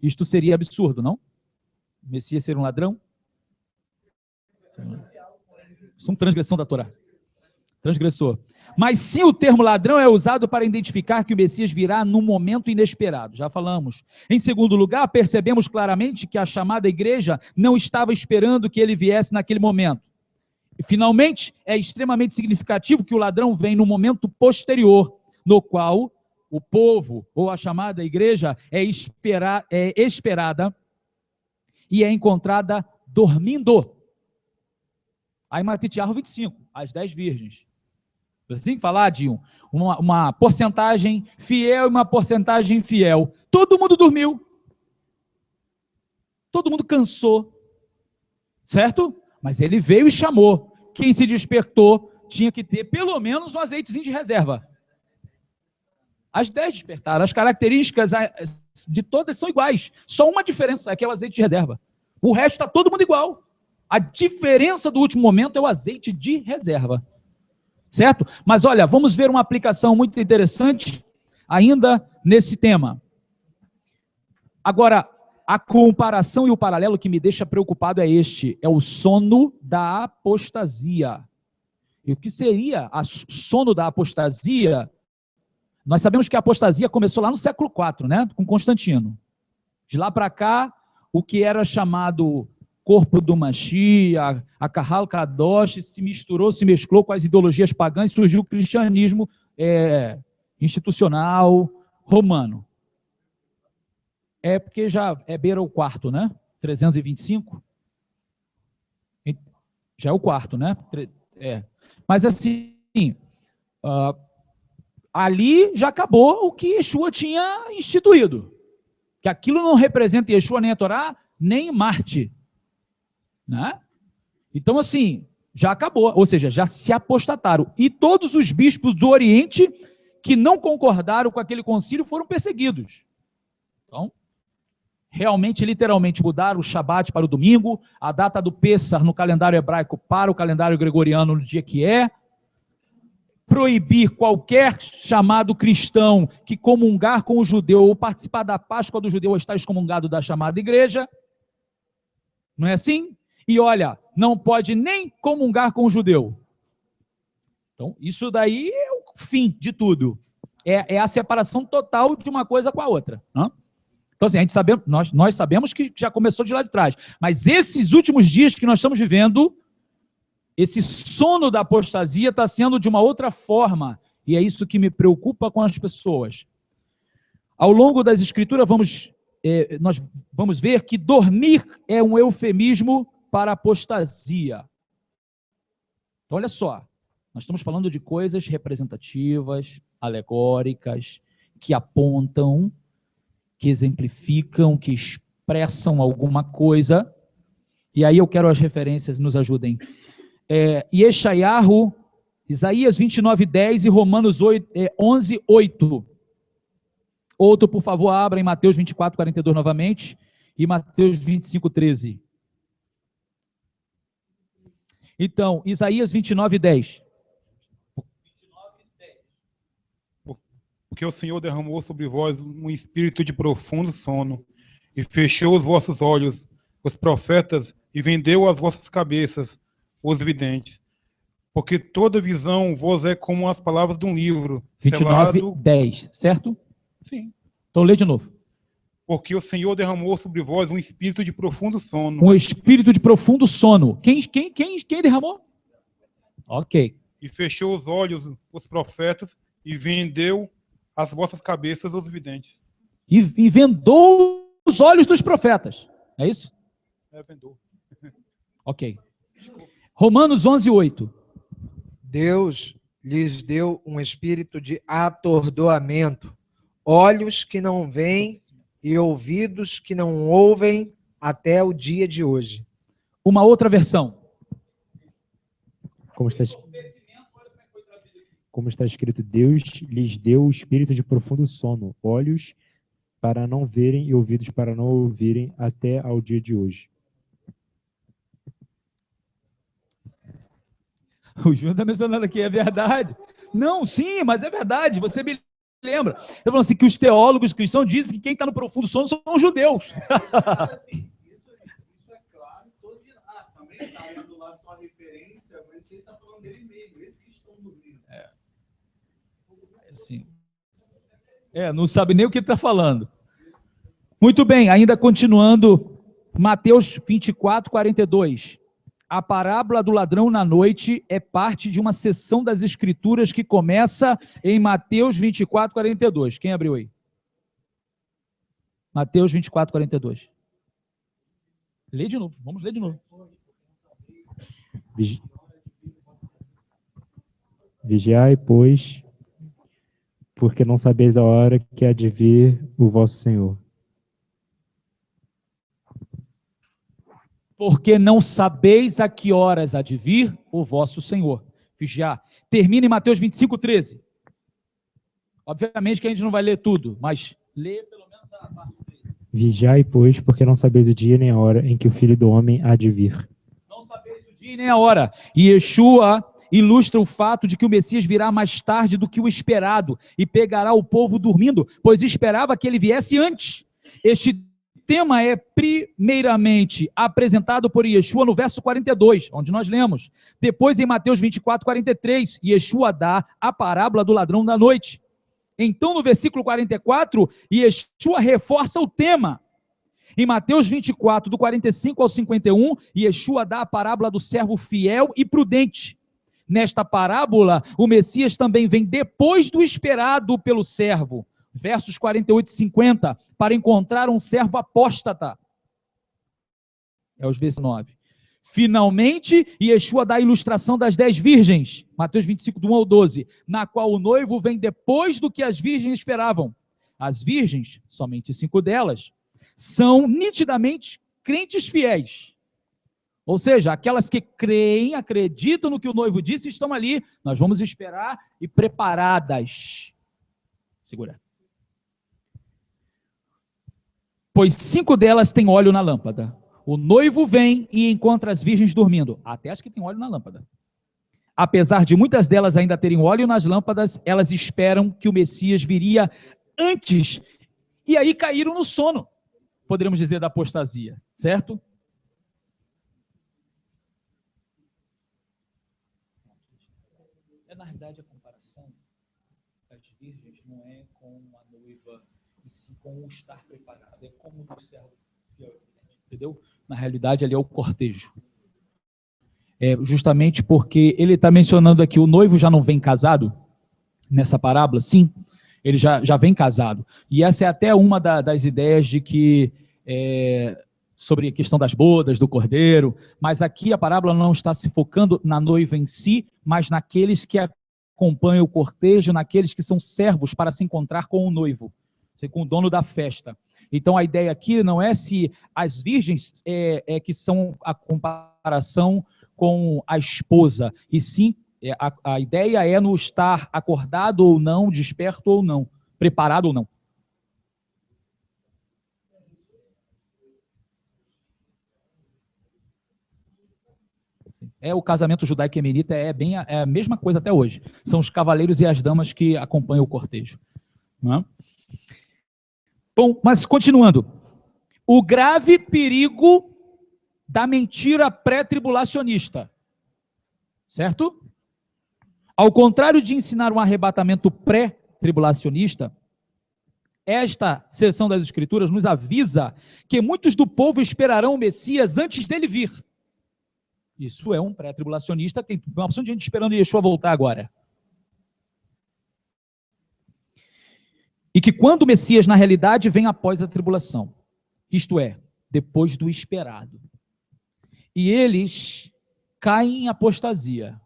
Isto seria absurdo, não? O Messias ser um ladrão? Isso é uma transgressão da Torá. Transgressor. Mas sim, o termo ladrão é usado para identificar que o Messias virá num momento inesperado. Já falamos. Em segundo lugar, percebemos claramente que a chamada igreja não estava esperando que ele viesse naquele momento. E, finalmente, é extremamente significativo que o ladrão vem no momento posterior, no qual o povo, ou a chamada igreja, é esperada e é encontrada dormindo. Aí Matitiarro 25, as 10 virgens. Você tem que falar de uma porcentagem fiel e uma porcentagem infiel. Todo mundo dormiu. Todo mundo cansou. Certo? Mas ele veio e chamou. Quem se despertou tinha que ter pelo menos um azeitezinho de reserva. As 10 despertaram. As características de todas são iguais. Só uma diferença é que é o azeite de reserva. O resto está todo mundo igual. A diferença do último momento é o azeite de reserva. Certo? Mas olha, vamos ver uma aplicação muito interessante ainda nesse tema. Agora, a comparação e o paralelo que me deixa preocupado é este, é o sono da apostasia. E o que seria o sono da apostasia? Nós sabemos que a apostasia começou lá no século IV, né, com Constantino. De lá para cá, o que era chamado corpo do Mashiach, a Kahal Kadosh, se mesclou com as ideologias pagãs e surgiu o cristianismo institucional romano. É porque já beira o quarto, né? 325. Já é o quarto, né? Mas assim, ali já acabou o que Yeshua tinha instituído. Que aquilo não representa Yeshua nem a Torá, nem Marte. Né? Então, assim, já acabou. Ou seja, já se apostataram. E todos os bispos do Oriente que não concordaram com aquele concílio foram perseguidos. Então, realmente, literalmente, mudaram o Shabat para o domingo, a data do Pêssar no calendário hebraico para o calendário gregoriano no dia que é, proibir qualquer chamado cristão que comungar com o judeu ou participar da Páscoa do judeu está excomungado da chamada igreja. Não é assim? E olha, não pode nem comungar com o judeu. Então, isso daí é o fim de tudo. É a separação total de uma coisa com a outra. Né? Então, assim, nós sabemos que já começou de lá de trás. Mas esses últimos dias que nós estamos vivendo, esse sono da apostasia está sendo de uma outra forma. E é isso que me preocupa com as pessoas. Ao longo das escrituras, nós vamos ver que dormir é um eufemismo para apostasia. Então, olha só. Nós estamos falando de coisas representativas, alegóricas, que apontam, que exemplificam, que expressam alguma coisa. E aí eu quero as referências, nos ajudem. Yeshayahu, Isaías 29:10 e Romanos 11:8. Outro, por favor, abra em Mateus 24:42 novamente e Mateus 25:13. Então, Isaías 29:10. Porque o Senhor derramou sobre vós um espírito de profundo sono, e fechou os vossos olhos, os profetas, e vendeu as vossas cabeças, os videntes. Porque toda visão vos é como as palavras de um livro. 29:10, certo? Sim. Então, lê de novo. Porque o Senhor derramou sobre vós um espírito de profundo sono. Um espírito de profundo sono. Quem derramou? Ok. E fechou os olhos, os profetas, e vendeu as vossas cabeças aos videntes. E vendou os olhos dos profetas. É isso? Vendou. Ok. Romanos 11:8. Deus lhes deu um espírito de atordoamento, olhos que não veem e ouvidos que não ouvem até o dia de hoje. Uma outra versão. Como está escrito, Deus lhes deu o espírito de profundo sono, olhos para não verem e ouvidos para não ouvirem até ao dia de hoje. O Júnior está mencionando aqui, é verdade. Não, sim, mas é verdade, você me lembra. Eu falo assim, que os teólogos cristãos dizem que quem está no profundo sono são os judeus. Assim, isso é claro. Também está lendo lá sua referência, mas ele está falando dele mesmo, eles que estão dormindo. Assim, não sabe nem o que está falando. Muito bem, ainda continuando, Mateus 24:42. A parábola do ladrão na noite é parte de uma seção das Escrituras que começa em Mateus 24:42. Quem abriu aí? Mateus 24:42. Lê de novo, vamos ler de novo. Vigiai, pois, porque não sabeis a hora que há de vir o vosso Senhor. Porque não sabeis a que horas há de vir o vosso Senhor. Vigiar. Termina em Mateus 25:13. Obviamente que a gente não vai ler tudo, mas lê pelo menos a parte 13. Vigiai, pois, porque não sabeis o dia nem a hora em que o Filho do Homem há de vir. Não sabeis o dia nem a hora. E Yeshua ilustra o fato de que o Messias virá mais tarde do que o esperado e pegará o povo dormindo, pois esperava que ele viesse antes. Este tema é primeiramente apresentado por Yeshua no verso 42, onde nós lemos. Depois, em Mateus 24:43, Yeshua dá a parábola do ladrão da noite. Então, no versículo 44, Yeshua reforça o tema. Em Mateus 24, do 45 ao 51, Yeshua dá a parábola do servo fiel e prudente. Nesta parábola, o Messias também vem depois do esperado pelo servo. Versos 48 e 50, para encontrar um servo apóstata. É os versos 9. Finalmente, Yeshua dá a ilustração das 10 virgens, Mateus 25, do 1 ao 12, na qual o noivo vem depois do que as virgens esperavam. As virgens, somente 5 delas, são nitidamente crentes fiéis. Ou seja, aquelas que creem, acreditam no que o noivo disse e estão ali. Nós vamos esperar e preparadas. Segura. Pois 5 delas têm óleo na lâmpada. O noivo vem e encontra as virgens dormindo, até as que têm óleo na lâmpada. Apesar de muitas delas ainda terem óleo nas lâmpadas, elas esperam que o Messias viria antes, e aí caíram no sono, poderíamos dizer, da apostasia, certo? Na realidade, a comparação das virgens não é com a noiva, e sim com o estar preparado, é como o servo fiel, entendeu? Na realidade, ali é o cortejo. É justamente porque ele está mencionando aqui, o noivo já não vem casado, nessa parábola, sim, ele já vem casado. E essa é até uma das ideias de que, sobre a questão das bodas, do cordeiro, mas aqui a parábola não está se focando na noiva em si, mas naqueles que acompanham o cortejo, naqueles que são servos para se encontrar com o noivo, com o dono da festa. Então a ideia aqui não é se as virgens que são a comparação com a esposa, e sim, a ideia é no estar acordado ou não, desperto ou não, preparado ou não. O casamento judaico-emenita bem a mesma coisa até hoje. São os cavaleiros e as damas que acompanham o cortejo. Não é? Bom, mas continuando. O grave perigo da mentira pré-tribulacionista. Certo? Ao contrário de ensinar um arrebatamento pré-tribulacionista, esta seção das Escrituras nos avisa que muitos do povo esperarão o Messias antes dele vir. Isso é um pré-tribulacionista, tem uma opção de gente esperando Yeshua voltar agora. E que quando o Messias, na realidade, vem após a tribulação, isto é, depois do esperado. E eles caem em apostasia.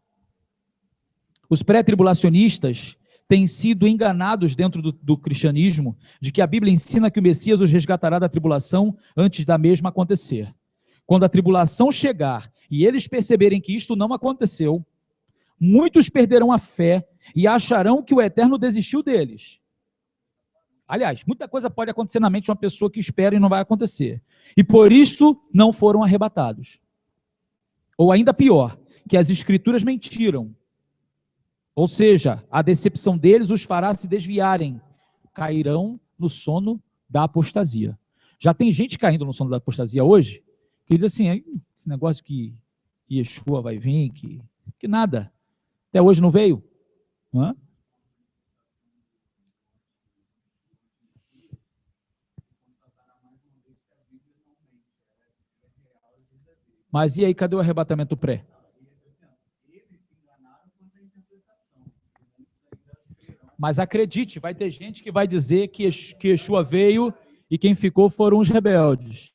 Os pré-tribulacionistas têm sido enganados dentro do cristianismo de que a Bíblia ensina que o Messias os resgatará da tribulação antes da mesma acontecer. Quando a tribulação chegar e eles perceberem que isto não aconteceu, muitos perderão a fé e acharão que o Eterno desistiu deles. Aliás, muita coisa pode acontecer na mente de uma pessoa que espera e não vai acontecer. E por isto não foram arrebatados. Ou ainda pior, que as Escrituras mentiram. Ou seja, a decepção deles os fará se desviarem. Cairão no sono da apostasia. Já tem gente caindo no sono da apostasia hoje, que diz assim, esse negócio que Yeshua vai vir, que nada. Até hoje não veio. Não é? Mas e aí, cadê o arrebatamento pré? Mas acredite, vai ter gente que vai dizer que Yeshua veio e quem ficou foram os rebeldes.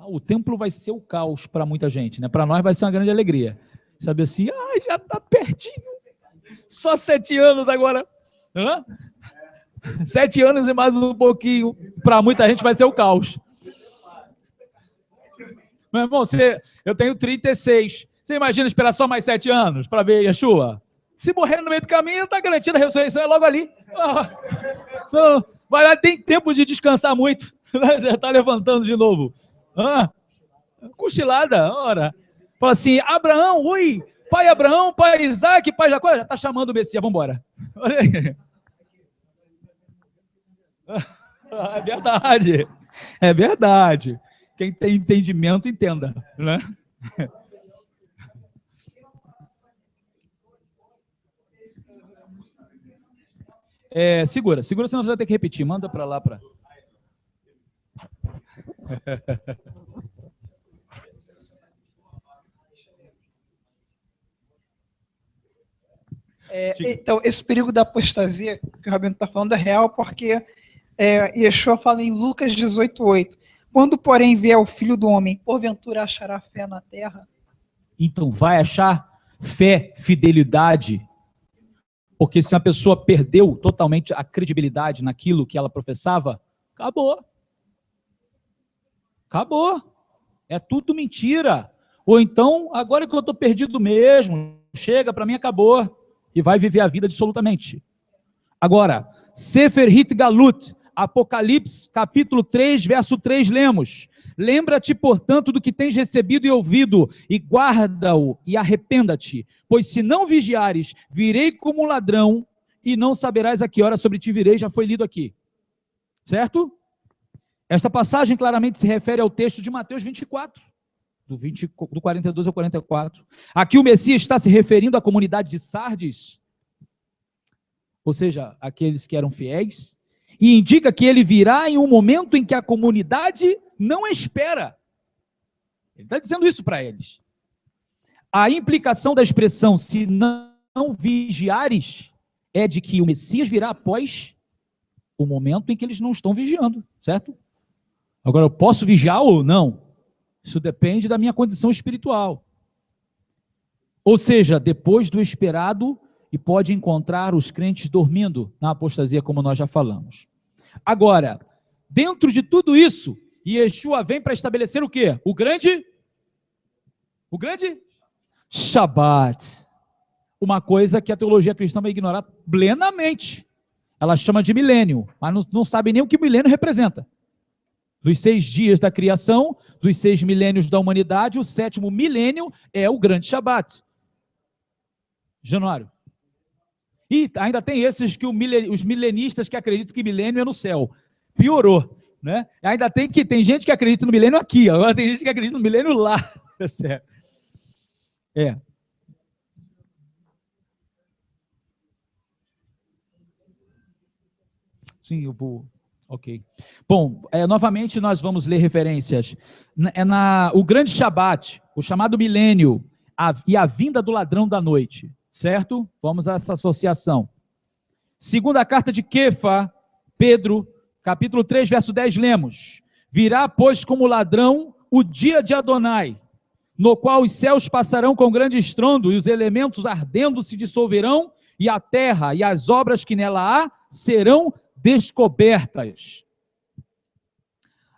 O templo vai ser o caos para muita gente, né? Para nós vai ser uma grande alegria. Sabe assim, já está pertinho. Só 7 anos agora. 7 anos e mais um pouquinho. Para muita gente vai ser o caos. Meu irmão, eu tenho 36. Você imagina esperar só mais 7 anos para ver Yeshua? Se morrer no meio do caminho, está garantida a ressurreição, é logo ali. Vai lá, tem tempo de descansar muito. Já está levantando de novo. Cochilada, ora. Fala assim, Abraão, ui, pai Abraão, pai Isaac, pai Jacó, já está chamando o Messias, vamos embora. Olha aí. É verdade. É verdade. Quem tem entendimento, entenda. Né? Segura, senão você vai ter que repetir. Manda para lá. Então, esse perigo da apostasia que o Rabino está falando é real porque Yeshua fala em Lucas 18:8. Quando, porém, vier o Filho do Homem, porventura achará fé na terra? Então, vai achar fé, fidelidade, porque se a pessoa perdeu totalmente a credibilidade naquilo que ela professava, acabou. Acabou. É tudo mentira. Ou então, agora que eu estou perdido mesmo, chega, para mim acabou. E vai viver a vida dissolutamente. Agora, Sefer Hit Galut, Apocalipse, capítulo 3, verso 3, lemos: lembra-te, portanto, do que tens recebido e ouvido, e guarda-o, e arrependa-te, pois se não vigiares, virei como um ladrão, e não saberás a que hora sobre ti virei. Já foi lido aqui. Certo? Esta passagem claramente se refere ao texto de Mateus 24, do 42 ao 44. Aqui o Messias está se referindo à comunidade de Sardes, ou seja, aqueles que eram fiéis, e indica que ele virá em um momento em que a comunidade não espera. Ele está dizendo isso para eles. A implicação da expressão "se não vigiares" é de que o Messias virá após o momento em que eles não estão vigiando, certo? Agora, eu posso vigiar ou não? Isso depende da minha condição espiritual. Ou seja, depois do esperado, e pode encontrar os crentes dormindo na apostasia, como nós já falamos. Agora, dentro de tudo isso, Yeshua vem para estabelecer o quê? O grande Shabat. Uma coisa que a teologia cristã vai ignorar plenamente. Ela chama de milênio, mas não sabe nem o que o milênio representa. Dos 6 dias da criação, dos 6 milênios da humanidade, o 7º milênio é o grande Shabat. Januário. E ainda tem esses que os milenistas que acreditam que milênio é no céu. Piorou, né? Ainda tem gente que acredita no milênio aqui, agora tem gente que acredita no milênio lá. É sério. Sim, eu vou... Ok. Bom, novamente nós vamos ler referências. O grande Shabat, o chamado milênio, e a vinda do ladrão da noite, certo? Vamos a essa associação. Segunda carta de Kefa, Pedro, capítulo 3, verso 10, lemos: virá, pois, como ladrão o dia de Adonai, no qual os céus passarão com grande estrondo, e os elementos ardendo se dissolverão, e a terra e as obras que nela há serão descobertas.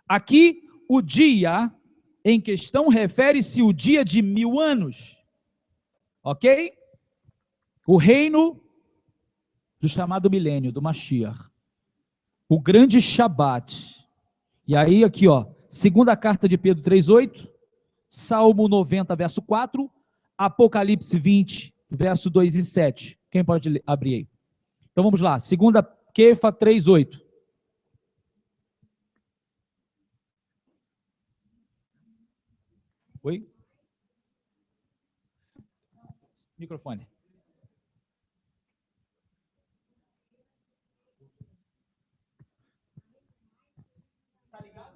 Aqui, o dia em questão refere-se ao dia de 1000 anos. Ok? O reino do chamado milênio, do Mashiach. O grande Shabat. E aí, aqui, segunda carta de Pedro 3:8, Salmo 90, verso 4, Apocalipse 20, verso 2 e 7. Quem pode abrir aí? Então vamos lá, segunda Kefa 3:8. Oi? Microfone. Tá ligado?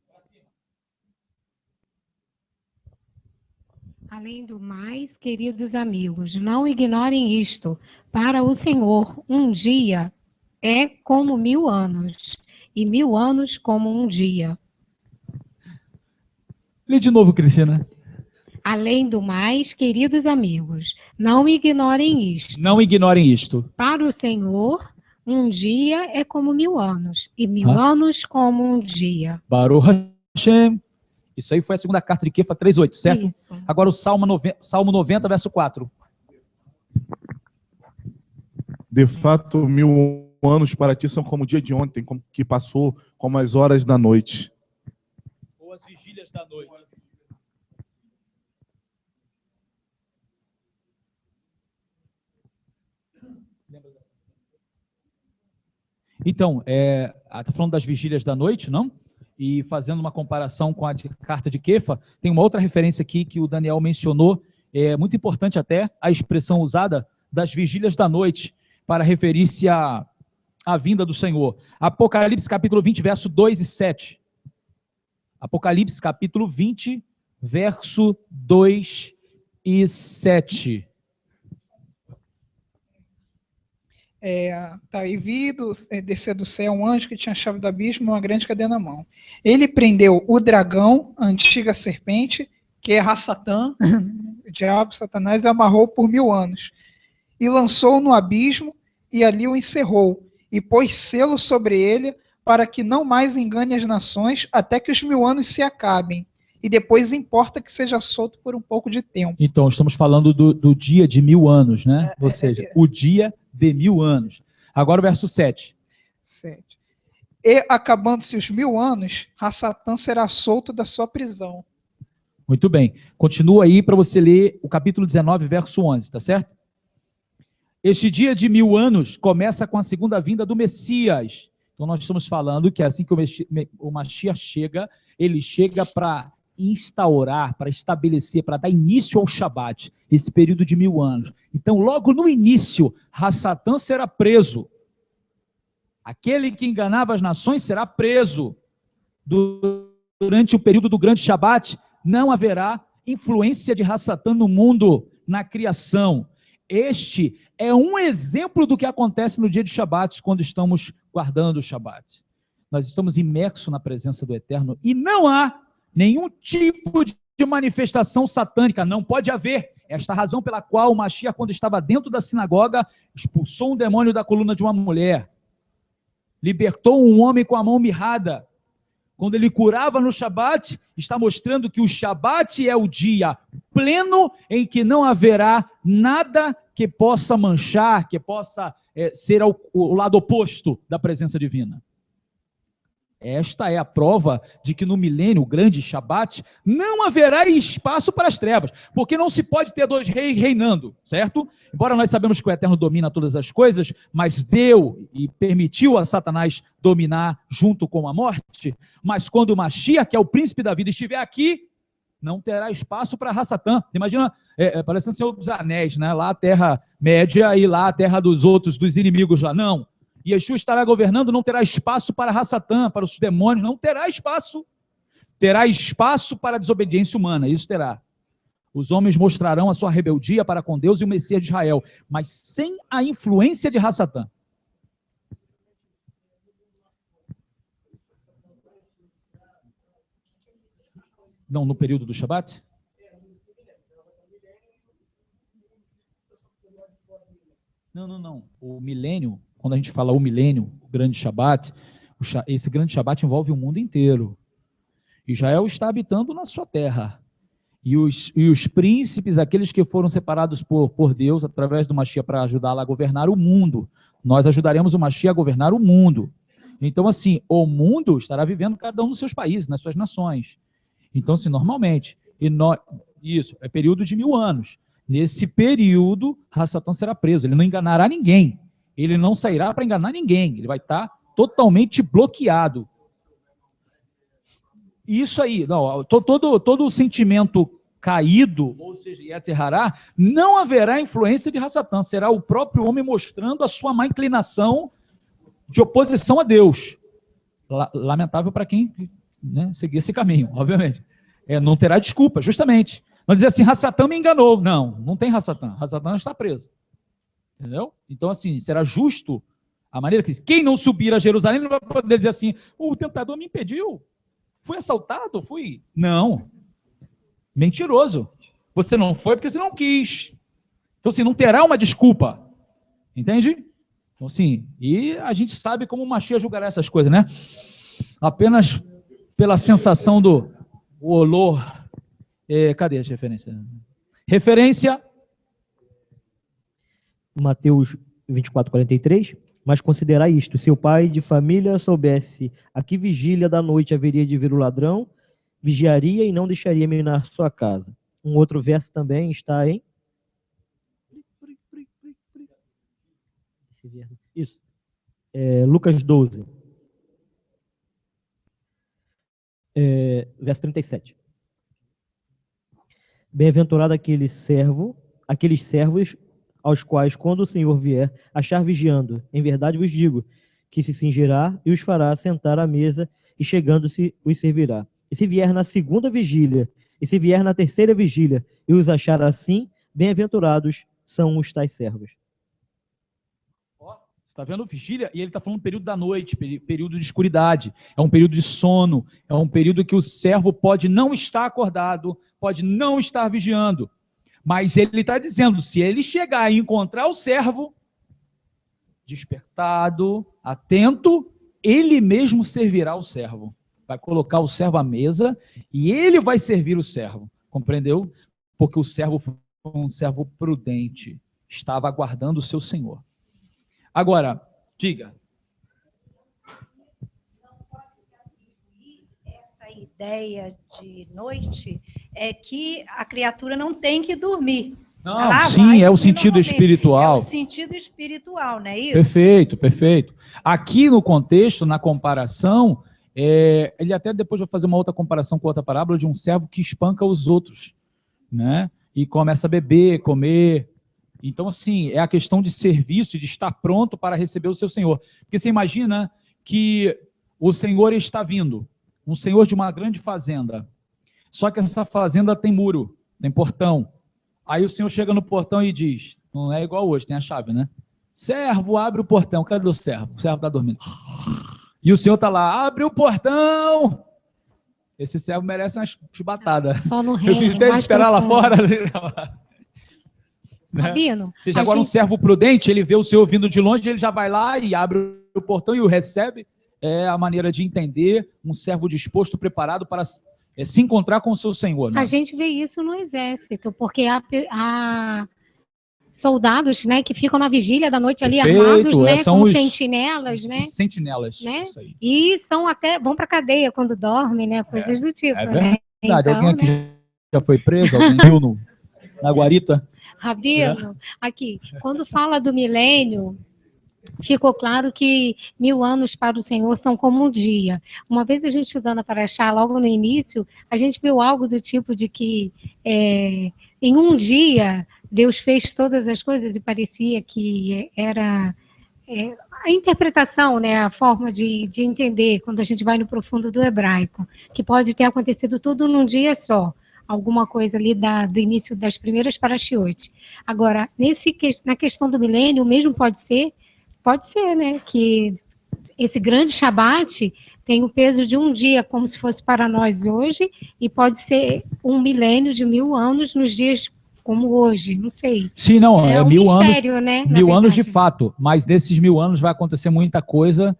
Pra cima. Além do mais, queridos amigos, não ignorem isto. Para o Senhor, um dia é como 1000 anos, e 1000 anos como um dia. Lê de novo, Cristina. Além do mais, queridos amigos, não ignorem isto. Não ignorem isto. Para o Senhor, um dia é como 1000 anos, e 1000 anos como um dia. Baruch Hashem. Isso aí foi a segunda carta de Kefa 3:8, certo? Isso. Agora o Salmo 90, verso 4. De fato, 1000 anos para ti são como o dia de ontem, como que passou, como as horas da noite. Ou as vigílias da noite. Então, está falando das vigílias da noite, não? E fazendo uma comparação com a carta de Kefa, tem uma outra referência aqui que o Daniel mencionou, muito importante até, a expressão usada das vigílias da noite, para referir-se à vinda do Senhor. Apocalipse capítulo 20, verso 2 e 7. Apocalipse capítulo 20, verso 2 e 7. Tá aí vi descer do céu um anjo que tinha a chave do abismo e uma grande cadeia na mão. Ele prendeu o dragão, a antiga serpente, que é Rassatã, o diabo, Satanás, e amarrou por 1000 anos. E lançou no abismo, e ali o encerrou, e pôs selo sobre ele, para que não mais engane as nações, até que os 1000 anos se acabem. E depois importa que seja solto por um pouco de tempo. Então, estamos falando do dia de 1000 anos, né? Ou seja, o dia de 1000 anos. Agora o verso 7. 7. E acabando-se os 1000 anos, Rassatã será solto da sua prisão. Muito bem. Continua aí para você ler o capítulo 19, verso 11, tá certo? Este dia de 1000 anos começa com a segunda vinda do Messias. Então, nós estamos falando que assim que o Mashiach chega, ele chega para instaurar, para estabelecer, para dar início ao Shabat, esse período de 1000 anos. Então, logo no início, Rassatã será preso. Aquele que enganava as nações será preso. Durante o período do grande Shabat, não haverá influência de Rassatã no mundo, na criação. Este é um exemplo do que acontece no dia de Shabat, quando estamos guardando o Shabat. Nós estamos imersos na presença do Eterno e não há nenhum tipo de manifestação satânica, não pode haver. Esta razão pela qual o Mashiach, quando estava dentro da sinagoga, expulsou um demônio da coluna de uma mulher, libertou um homem com a mão mirrada. Quando ele curava no Shabat, está mostrando que o Shabat é o dia pleno em que não haverá nada que possa manchar, que possa ser o lado oposto da presença divina. Esta é a prova de que no milênio, o grande Shabat, não haverá espaço para as trevas, porque não se pode ter dois reis reinando, certo? Embora nós sabemos que o Eterno domina todas as coisas, mas deu e permitiu a Satanás dominar junto com a morte, mas quando o Mashiach, que é o príncipe da vida, estiver aqui, não terá espaço para Rassatã. Imagina, parecendo o Senhor dos Anéis, né? Lá a Terra-média e lá a terra dos outros, dos inimigos lá. Não. Yeshua estará governando, não terá espaço para Rassatã, para os demônios, não terá espaço. Terá espaço para a desobediência humana, isso terá. Os homens mostrarão a sua rebeldia para com Deus e o Messias de Israel, mas sem a influência de Rassatã. Não, no período do Shabat? Não. O milênio, quando a gente fala o milênio, o grande Shabat, esse grande Shabat envolve o mundo inteiro. Israel está habitando na sua terra. E os príncipes, aqueles que foram separados por Deus, através do Mashiach, para ajudá-la a governar o mundo. Nós ajudaremos o Mashiach a governar o mundo. Então, assim, o mundo estará vivendo cada um nos seus países, nas suas nações. Então, assim, normalmente, isso, é período de 1000 anos. Nesse período, Rassatã será preso, ele não enganará ninguém. Ele não sairá para enganar ninguém, ele vai estar totalmente bloqueado. Isso aí, não, todo o sentimento caído, ou seja, Yetzirará, não haverá influência de Rassatã, será o próprio homem mostrando a sua má inclinação de oposição a Deus. Lamentável para quem, né, seguir esse caminho, obviamente. Não terá desculpa, justamente. Não dizer assim, Rassatã me enganou. Não tem Rassatã. Rassatã está preso. Entendeu? Então, assim, será justo a maneira que quem não subir a Jerusalém não vai poder dizer assim, o tentador me impediu. Fui assaltado? Fui. Não. Mentiroso. Você não foi porque você não quis. Então, assim, não terá uma desculpa. Entende? Então, assim, e a gente sabe como o Mashiach julgará essas coisas, né? Apenas pela sensação do olor. Cadê as referências? Referência. Mateus 24:43. Mas considerai isto, se o pai de família soubesse a que vigília da noite haveria de vir o ladrão, vigiaria e não deixaria minar sua casa. Um outro verso também está em... Isso. Lucas 12. Verso 37. Bem-aventurado aqueles servos aos quais, quando o Senhor vier, achar vigiando. Em verdade vos digo, que se cingirá e os fará sentar à mesa, e chegando-se os servirá. E se vier na segunda vigília, e se vier na terceira vigília, e os achar assim, bem-aventurados são os tais servos. Está vendo? Vigília, e ele está falando período da noite, período de escuridade. É um período de sono, é um período que o servo pode não estar acordado, pode não estar vigiando. Mas ele está dizendo, se ele chegar e encontrar o servo despertado, atento, ele mesmo servirá o servo. Vai colocar o servo à mesa e ele vai servir o servo. Compreendeu? Porque o servo foi um servo prudente, estava aguardando o seu senhor. Agora, diga. Essa ideia de noite é que a criatura não tem que dormir. Não, sim, é o sentido espiritual. É o sentido espiritual, não é isso? Perfeito, perfeito. Aqui no contexto, na comparação, ele até depois vai fazer uma outra comparação com outra parábola de um servo que espanca os outros, né? E começa a beber, comer. Então, assim, é a questão de serviço e de estar pronto para receber o seu senhor. Porque você imagina que o senhor está vindo, um senhor de uma grande fazenda. Só que essa fazenda tem muro, tem portão. Aí o senhor chega no portão e diz, não é igual hoje, tem a chave, né? Servo, abre o portão. Cadê o servo? O servo está dormindo. E o senhor está lá, abre o portão! Esse servo merece uma chibatadas. Só no Eu reino, fiz até mais esperar lá profundo. fora. Né? Rabino, Seja a agora um gente- servo prudente, ele vê o senhor vindo de longe, ele já vai lá e abre o portão e o recebe. É a maneira de entender um servo disposto, preparado para se encontrar com o seu senhor. Né? A gente vê isso no exército, porque há soldados, né, que ficam na vigília da noite ali Perfeito, armados, né, são como os sentinelas, né? Sentinelas. Né? Isso aí. E vão para cadeia quando dormem, né, coisas do tipo, É né? verdade. Alguém aqui né? já foi preso? Alguém viu na guarita? Rabino, aqui, quando fala do milênio, ficou claro que 1000 anos para o Senhor são como um dia. Uma vez a gente estudando a Paraxá, logo no início, a gente viu algo do tipo de que em um dia Deus fez todas as coisas e parecia que era a interpretação, né, a forma de entender quando a gente vai no profundo do hebraico, que pode ter acontecido tudo num dia só. Alguma coisa ali do início das primeiras parashiot. Agora, na questão do milênio, o mesmo pode ser, né, que esse grande Shabat tem o peso de um dia, como se fosse para nós hoje, e pode ser um milênio de 1000 anos nos dias como hoje, não sei. Sim, não, É um 1000 mistério, anos, né, na 1000 anos de verdade. fato, mas nesses 1000 anos vai acontecer muita coisa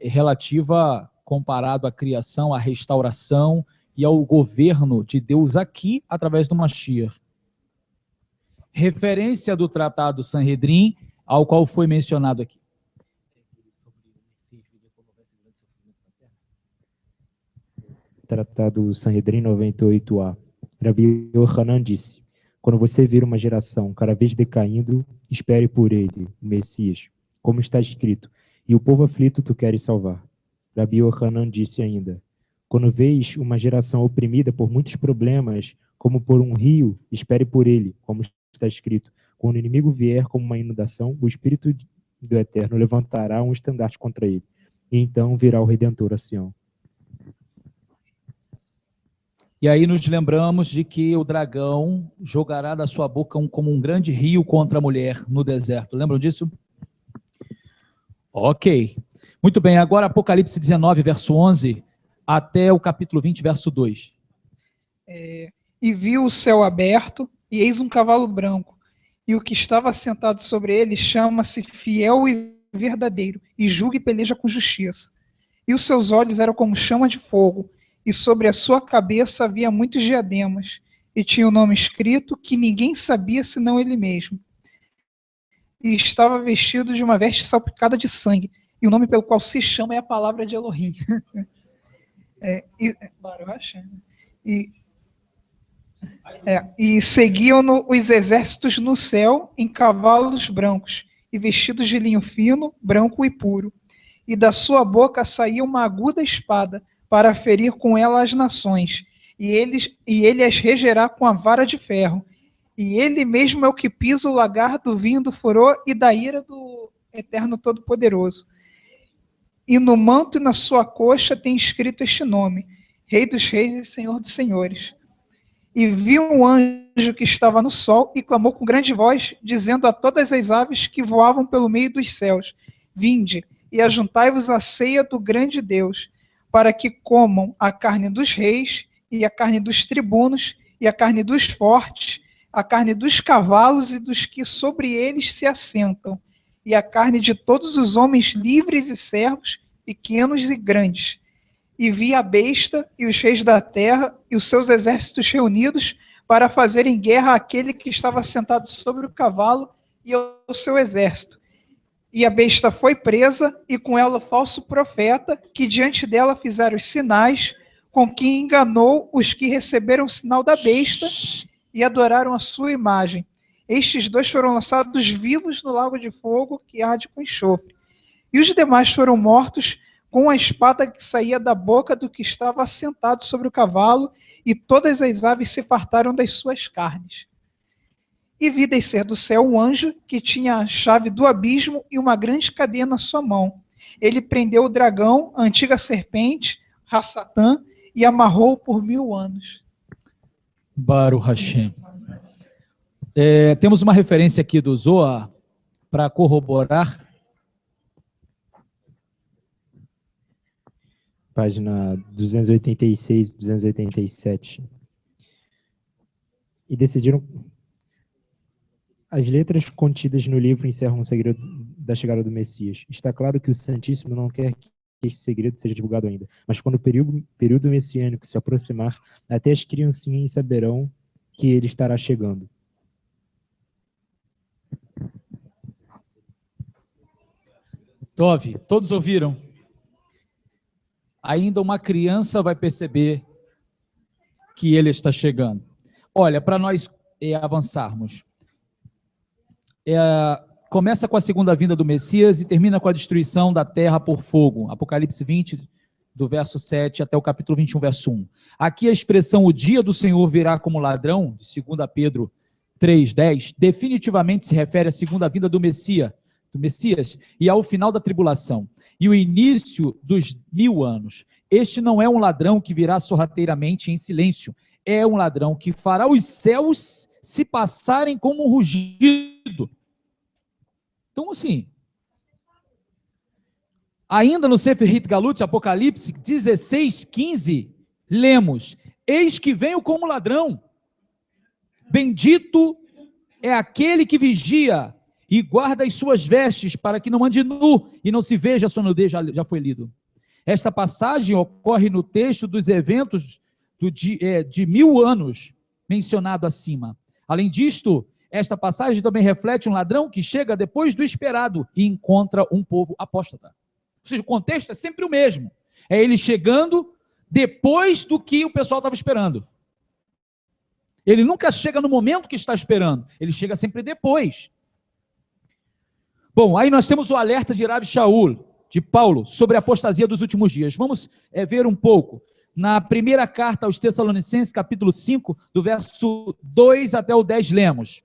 relativa comparado à criação, à restauração e ao governo de Deus aqui, através do Mashiach. Referência do Tratado Sanhedrin, ao qual foi mencionado aqui. Tratado Sanhedrin 98a. Rabi Yohanan disse, quando você vir uma geração cada vez decaindo, espere por ele, o Messias, como está escrito, e o povo aflito tu queres salvar. Rabi Yohanan disse ainda, quando vês uma geração oprimida por muitos problemas, como por um rio, espere por ele, como está escrito, quando o inimigo vier como uma inundação, o Espírito do Eterno levantará um estandarte contra ele, e então virá o Redentor a Sião. E aí nos lembramos de que o dragão jogará da sua boca como um grande rio contra a mulher no deserto. Lembram disso? Ok. Muito bem, agora Apocalipse 19, verso 11, até o capítulo 20, verso 2. E viu o céu aberto, e eis um cavalo branco, e o que estava sentado sobre ele chama-se Fiel e Verdadeiro, e julga e peleja com justiça. E os seus olhos eram como chama de fogo, e sobre a sua cabeça havia muitos diademas, e tinha o nome escrito que ninguém sabia senão ele mesmo. E estava vestido de uma veste salpicada de sangue, e o nome pelo qual se chama é a palavra de Elohim. E seguiam-no os exércitos no céu em cavalos brancos, e vestidos de linho fino, branco e puro. E da sua boca saía uma aguda espada, para ferir com ela as nações, e ele as regerá com a vara de ferro. E ele mesmo é o que pisa o lagar do vinho do furor e da ira do Eterno Todo-Poderoso. E no manto e na sua coxa tem escrito este nome, Rei dos Reis e Senhor dos Senhores. E viu um anjo que estava no sol e clamou com grande voz, dizendo a todas as aves que voavam pelo meio dos céus, Vinde, e ajuntai-vos à ceia do grande Deus, para que comam a carne dos reis, e a carne dos tribunos, e a carne dos fortes, a carne dos cavalos e dos que sobre eles se assentam, e a carne de todos os homens livres e servos, pequenos e grandes. E vi a besta e os reis da terra e os seus exércitos reunidos para fazerem guerra àquele que estava sentado sobre o cavalo e ao seu exército. E a besta foi presa, e com ela o falso profeta, que diante dela fizeram os sinais, com que enganou os que receberam o sinal da besta e adoraram a sua imagem. Estes dois foram lançados vivos no lago de fogo, que arde com enxofre. E os demais foram mortos com a espada que saía da boca do que estava assentado sobre o cavalo, e todas as aves se fartaram das suas carnes. E vi descer do céu um anjo que tinha a chave do abismo e uma grande cadeia na sua mão. Ele prendeu o dragão, a antiga serpente, Rassatã, e amarrou por 1000 anos. Baruch Hashem. Temos uma referência aqui do Zohar para corroborar. Página 286, 287. E decidiram... As letras contidas no livro encerram o segredo da chegada do Messias. Está claro que o Santíssimo não quer que este segredo seja divulgado ainda, mas quando o período messiânico se aproximar, até as criancinhas saberão que ele estará chegando. Tove, todos ouviram? Ainda uma criança vai perceber que ele está chegando. Olha, para nós avançarmos, começa com a segunda vinda do Messias e termina com a destruição da terra por fogo. Apocalipse 20, do verso 7 até o capítulo 21, verso 1. Aqui a expressão o dia do Senhor virá como ladrão, de 2 Pedro 3:10, definitivamente se refere à segunda vinda do Messias e ao final da tribulação e o início dos 1000 anos. Este não é um ladrão que virá sorrateiramente em silêncio, é um ladrão que fará os céus se passarem como um rugido. Então, assim, ainda no Sefer Hit Galut, Apocalipse 16:15, lemos: eis que venho como ladrão, bendito é aquele que vigia e guarda as suas vestes, para que não ande nu e não se veja a sua nudez. Já foi lido. Esta passagem ocorre no texto dos eventos de 1000 anos, mencionado acima. Além disto, esta passagem também reflete um ladrão que chega depois do esperado e encontra um povo apóstata. Ou seja, o contexto é sempre o mesmo. É ele chegando depois do que o pessoal estava esperando. Ele nunca chega no momento que está esperando, ele chega sempre depois. Bom, aí nós temos o alerta de Rav Shaul, de Paulo, sobre a apostasia dos últimos dias. Vamos ver um pouco. Na primeira carta aos Tessalonicenses, capítulo 5, do verso 2 até o 10, lemos: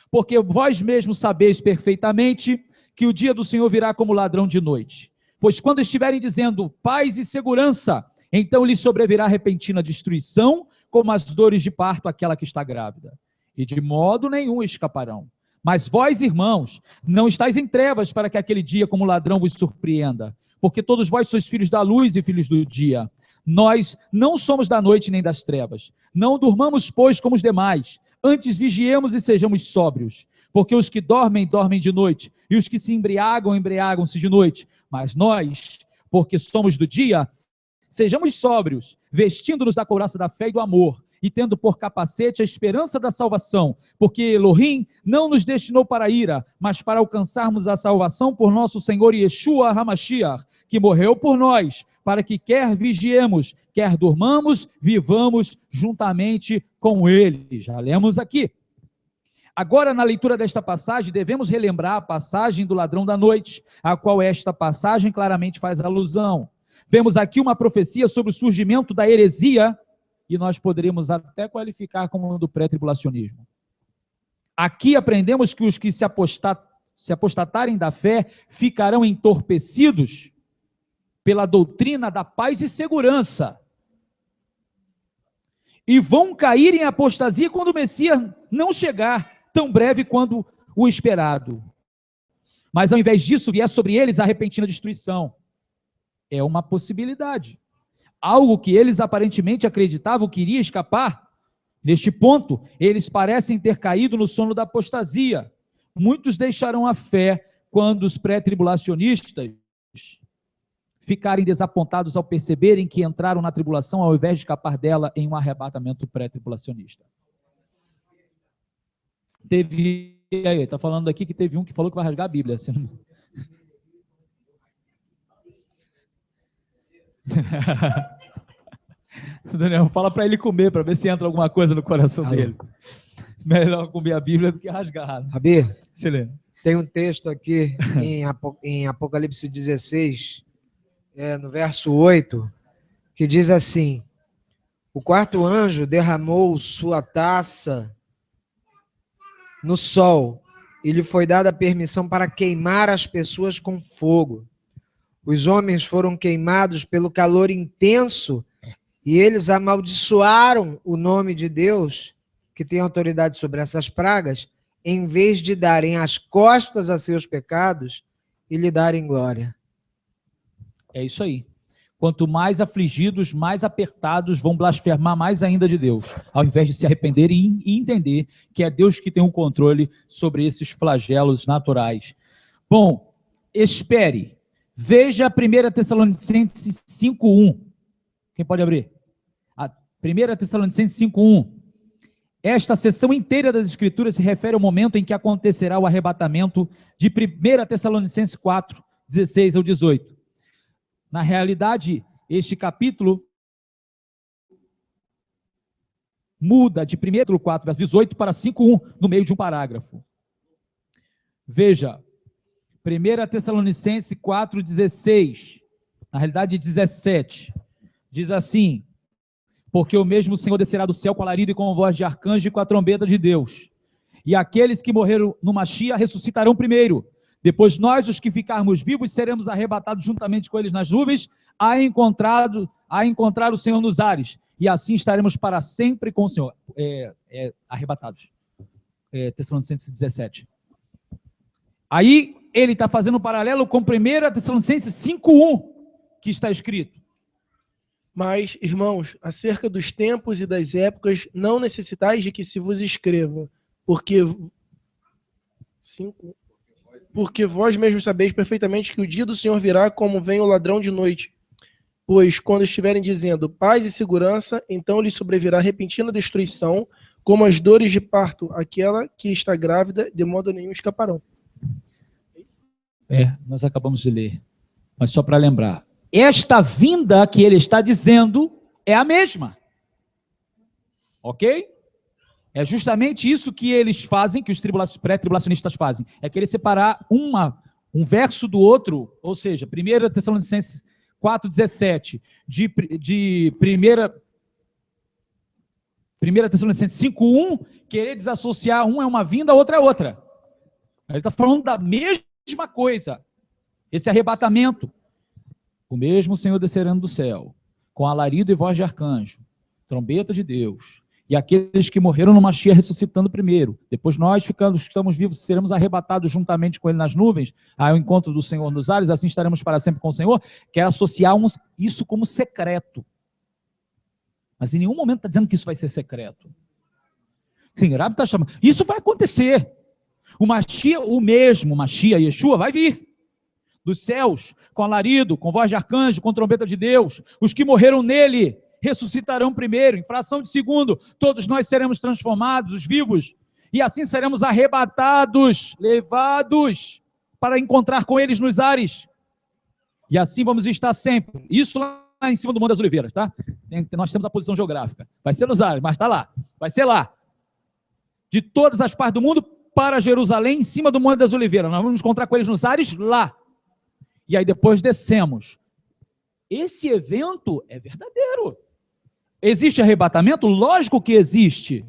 porque vós mesmos sabeis perfeitamente que o dia do Senhor virá como ladrão de noite. Pois quando estiverem dizendo paz e segurança, então lhes sobrevirá repentina destruição, como as dores de parto àquela que está grávida. E de modo nenhum escaparão. Mas vós, irmãos, não estáis em trevas para que aquele dia como ladrão vos surpreenda, porque todos vós sois filhos da luz e filhos do dia. Nós não somos da noite nem das trevas. Não durmamos, pois, como os demais. Antes vigiemos e sejamos sóbrios. Porque os que dormem, dormem de noite, e os que se embriagam, embriagam-se de noite. Mas nós, porque somos do dia, sejamos sóbrios, vestindo-nos da couraça da fé e do amor, e tendo por capacete a esperança da salvação, porque Elohim não nos destinou para a ira, mas para alcançarmos a salvação por nosso Senhor Yeshua HaMashiach, que morreu por nós, para que quer vigiemos, quer durmamos, vivamos juntamente com ele. Já lemos aqui. Agora, na leitura desta passagem, devemos relembrar a passagem do ladrão da noite, a qual esta passagem claramente faz alusão. Vemos aqui uma profecia sobre o surgimento da heresia, e nós poderíamos até qualificar como do pré-tribulacionismo. Aqui aprendemos que os que se apostatarem da fé ficarão entorpecidos pela doutrina da paz e segurança, e vão cair em apostasia quando o Messias não chegar tão breve quanto o esperado. mas ao invés disso vier sobre eles a repentina destruição. É uma possibilidade. Algo que eles aparentemente acreditavam que iria escapar. Neste ponto, eles parecem ter caído no sono da apostasia. Muitos deixarão a fé quando os pré-tribulacionistas ficarem desapontados ao perceberem que entraram na tribulação ao invés de escapar dela em um arrebatamento pré-tribulacionista. Teve, aí, tá falando aqui que teve um que falou que vai rasgar a Bíblia. Daniel, fala para ele comer, para ver se entra alguma coisa no coração dele. Melhor comer a Bíblia do que rasgar. Rabi, Excelente. tem um texto aqui em Apocalipse 16, no verso 8, que diz assim: o quarto anjo derramou sua taça no sol e lhe foi dada permissão para queimar as pessoas com fogo. Os homens foram queimados pelo calor intenso e eles amaldiçoaram o nome de Deus, que tem autoridade sobre essas pragas, em vez de darem as costas a seus pecados e lhe darem glória. É isso aí. Quanto mais afligidos, mais apertados, vão blasfemar mais ainda de Deus, ao invés de se arrepender e entender que é Deus que tem o controle sobre esses flagelos naturais. Bom, espere. Veja 1 Tessalonicenses 5:1. Quem pode abrir? A 1 Tessalonicenses 5:1. Esta seção inteira das Escrituras se refere ao momento em que acontecerá o arrebatamento de 1 Tessalonicenses 4, 16 ao 18. Na realidade, este capítulo muda de 1 4, verso 18 para 5:1, no meio de um parágrafo. Veja, 1 Tessalonicenses 4, 16, na realidade 17, diz assim: porque o mesmo Senhor descerá do céu com alarido e com a voz de arcanjo e com a trombeta de Deus. E aqueles que morreram no Machia ressuscitarão primeiro. Depois nós, os que ficarmos vivos, seremos arrebatados juntamente com eles nas nuvens, a encontrar o Senhor nos ares. E assim estaremos para sempre com o Senhor. Arrebatados. Tessalonicenses 17. Aí ele está fazendo um paralelo com 1 Tessalonicenses 5:1, que está escrito. Mas, irmãos, acerca dos tempos e das épocas, não necessitais de que se vos escreva, porque vós mesmos sabeis perfeitamente que o dia do Senhor virá como vem o ladrão de noite. Pois, quando estiverem dizendo paz e segurança, então lhes sobrevirá repentina destruição, como as dores de parto, aquela que está grávida, de modo nenhum escaparão. Nós acabamos de ler, mas só para lembrar. Esta vinda que ele está dizendo é a mesma. Ok? É justamente isso que eles fazem, que os pré-tribulacionistas fazem. É querer separar um verso do outro, ou seja, 1 Tessalonicenses 4,17, de 1 Tessalonicenses 5,1, querer desassociar um é uma vinda, a outra é outra. Ele está falando da mesma coisa. Esse arrebatamento. O mesmo Senhor descerendo do céu, com alarido e voz de arcanjo, trombeta de Deus, e aqueles que morreram no Machia ressuscitando primeiro. Depois nós, estamos vivos, seremos arrebatados juntamente com ele nas nuvens, ao encontro do Senhor nos ares, assim estaremos para sempre com o Senhor. Quer associar isso como secreto. Mas em nenhum momento está dizendo que isso vai ser secreto. Sim, Rabi está chamando. Isso vai acontecer. O Machia, Yeshua, vai vir dos céus, com alarido, com voz de arcanjo, com trombeta de Deus. Os que morreram nele ressuscitarão primeiro, em fração de segundo, todos nós seremos transformados, os vivos, e assim seremos arrebatados, levados, para encontrar com eles nos ares, e assim vamos estar sempre. Isso lá em cima do Monte das Oliveiras, tá? Nós temos a posição geográfica, vai ser nos ares, mas está lá, vai ser lá, de todas as partes do mundo, para Jerusalém, em cima do Monte das Oliveiras. Nós vamos encontrar com eles nos ares lá. E aí depois descemos. Esse evento é verdadeiro. Existe arrebatamento? Lógico que existe.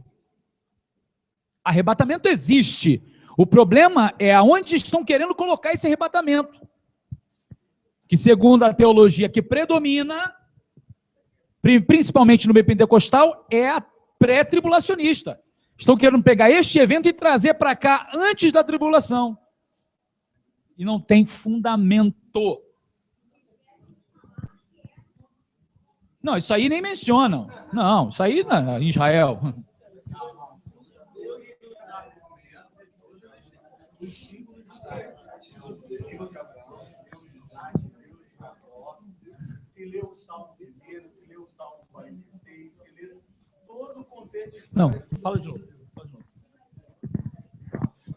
Arrebatamento existe. O problema é aonde estão querendo colocar esse arrebatamento. Que segundo a teologia que predomina, principalmente no meio pentecostal, é a pré-tribulacionista. Estão querendo pegar este evento e trazer para cá antes da tribulação. E não tem fundamento. Não, isso aí nem mencionam. Não, isso aí em Israel. Se lê o Salmo primeiro, se lê o Salmo 46, se lê todo o contexto. Não, fala de novo.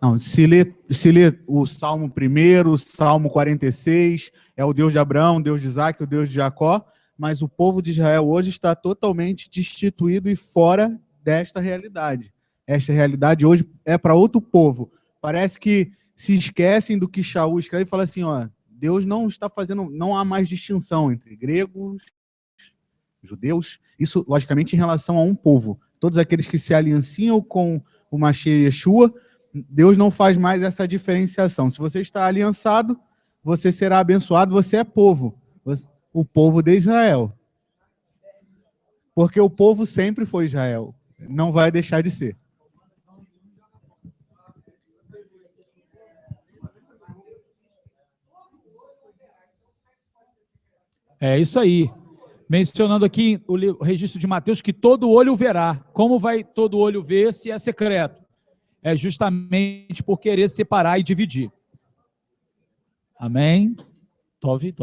Não, se lê o Salmo 1, o Salmo 46, é o Deus de Abraão, o Deus de Isaac, o Deus de Jacó, mas o povo de Israel hoje está totalmente destituído e fora desta realidade. Esta realidade hoje é para outro povo. Parece que se esquecem do que Shaul escreve e fala assim, ó, Deus não está fazendo, não há mais distinção entre gregos, judeus, isso logicamente em relação a um povo. Todos aqueles que se alianciam com o Mashiach Yeshua, Deus não faz mais essa diferenciação. Se você está aliançado, você será abençoado, você é povo. O povo de Israel. Porque o povo sempre foi Israel. Não vai deixar de ser. É isso aí. Mencionando aqui o registro de Mateus, que todo olho verá. Como vai todo olho ver se é secreto? É justamente por querer separar e dividir. Amém? Tove.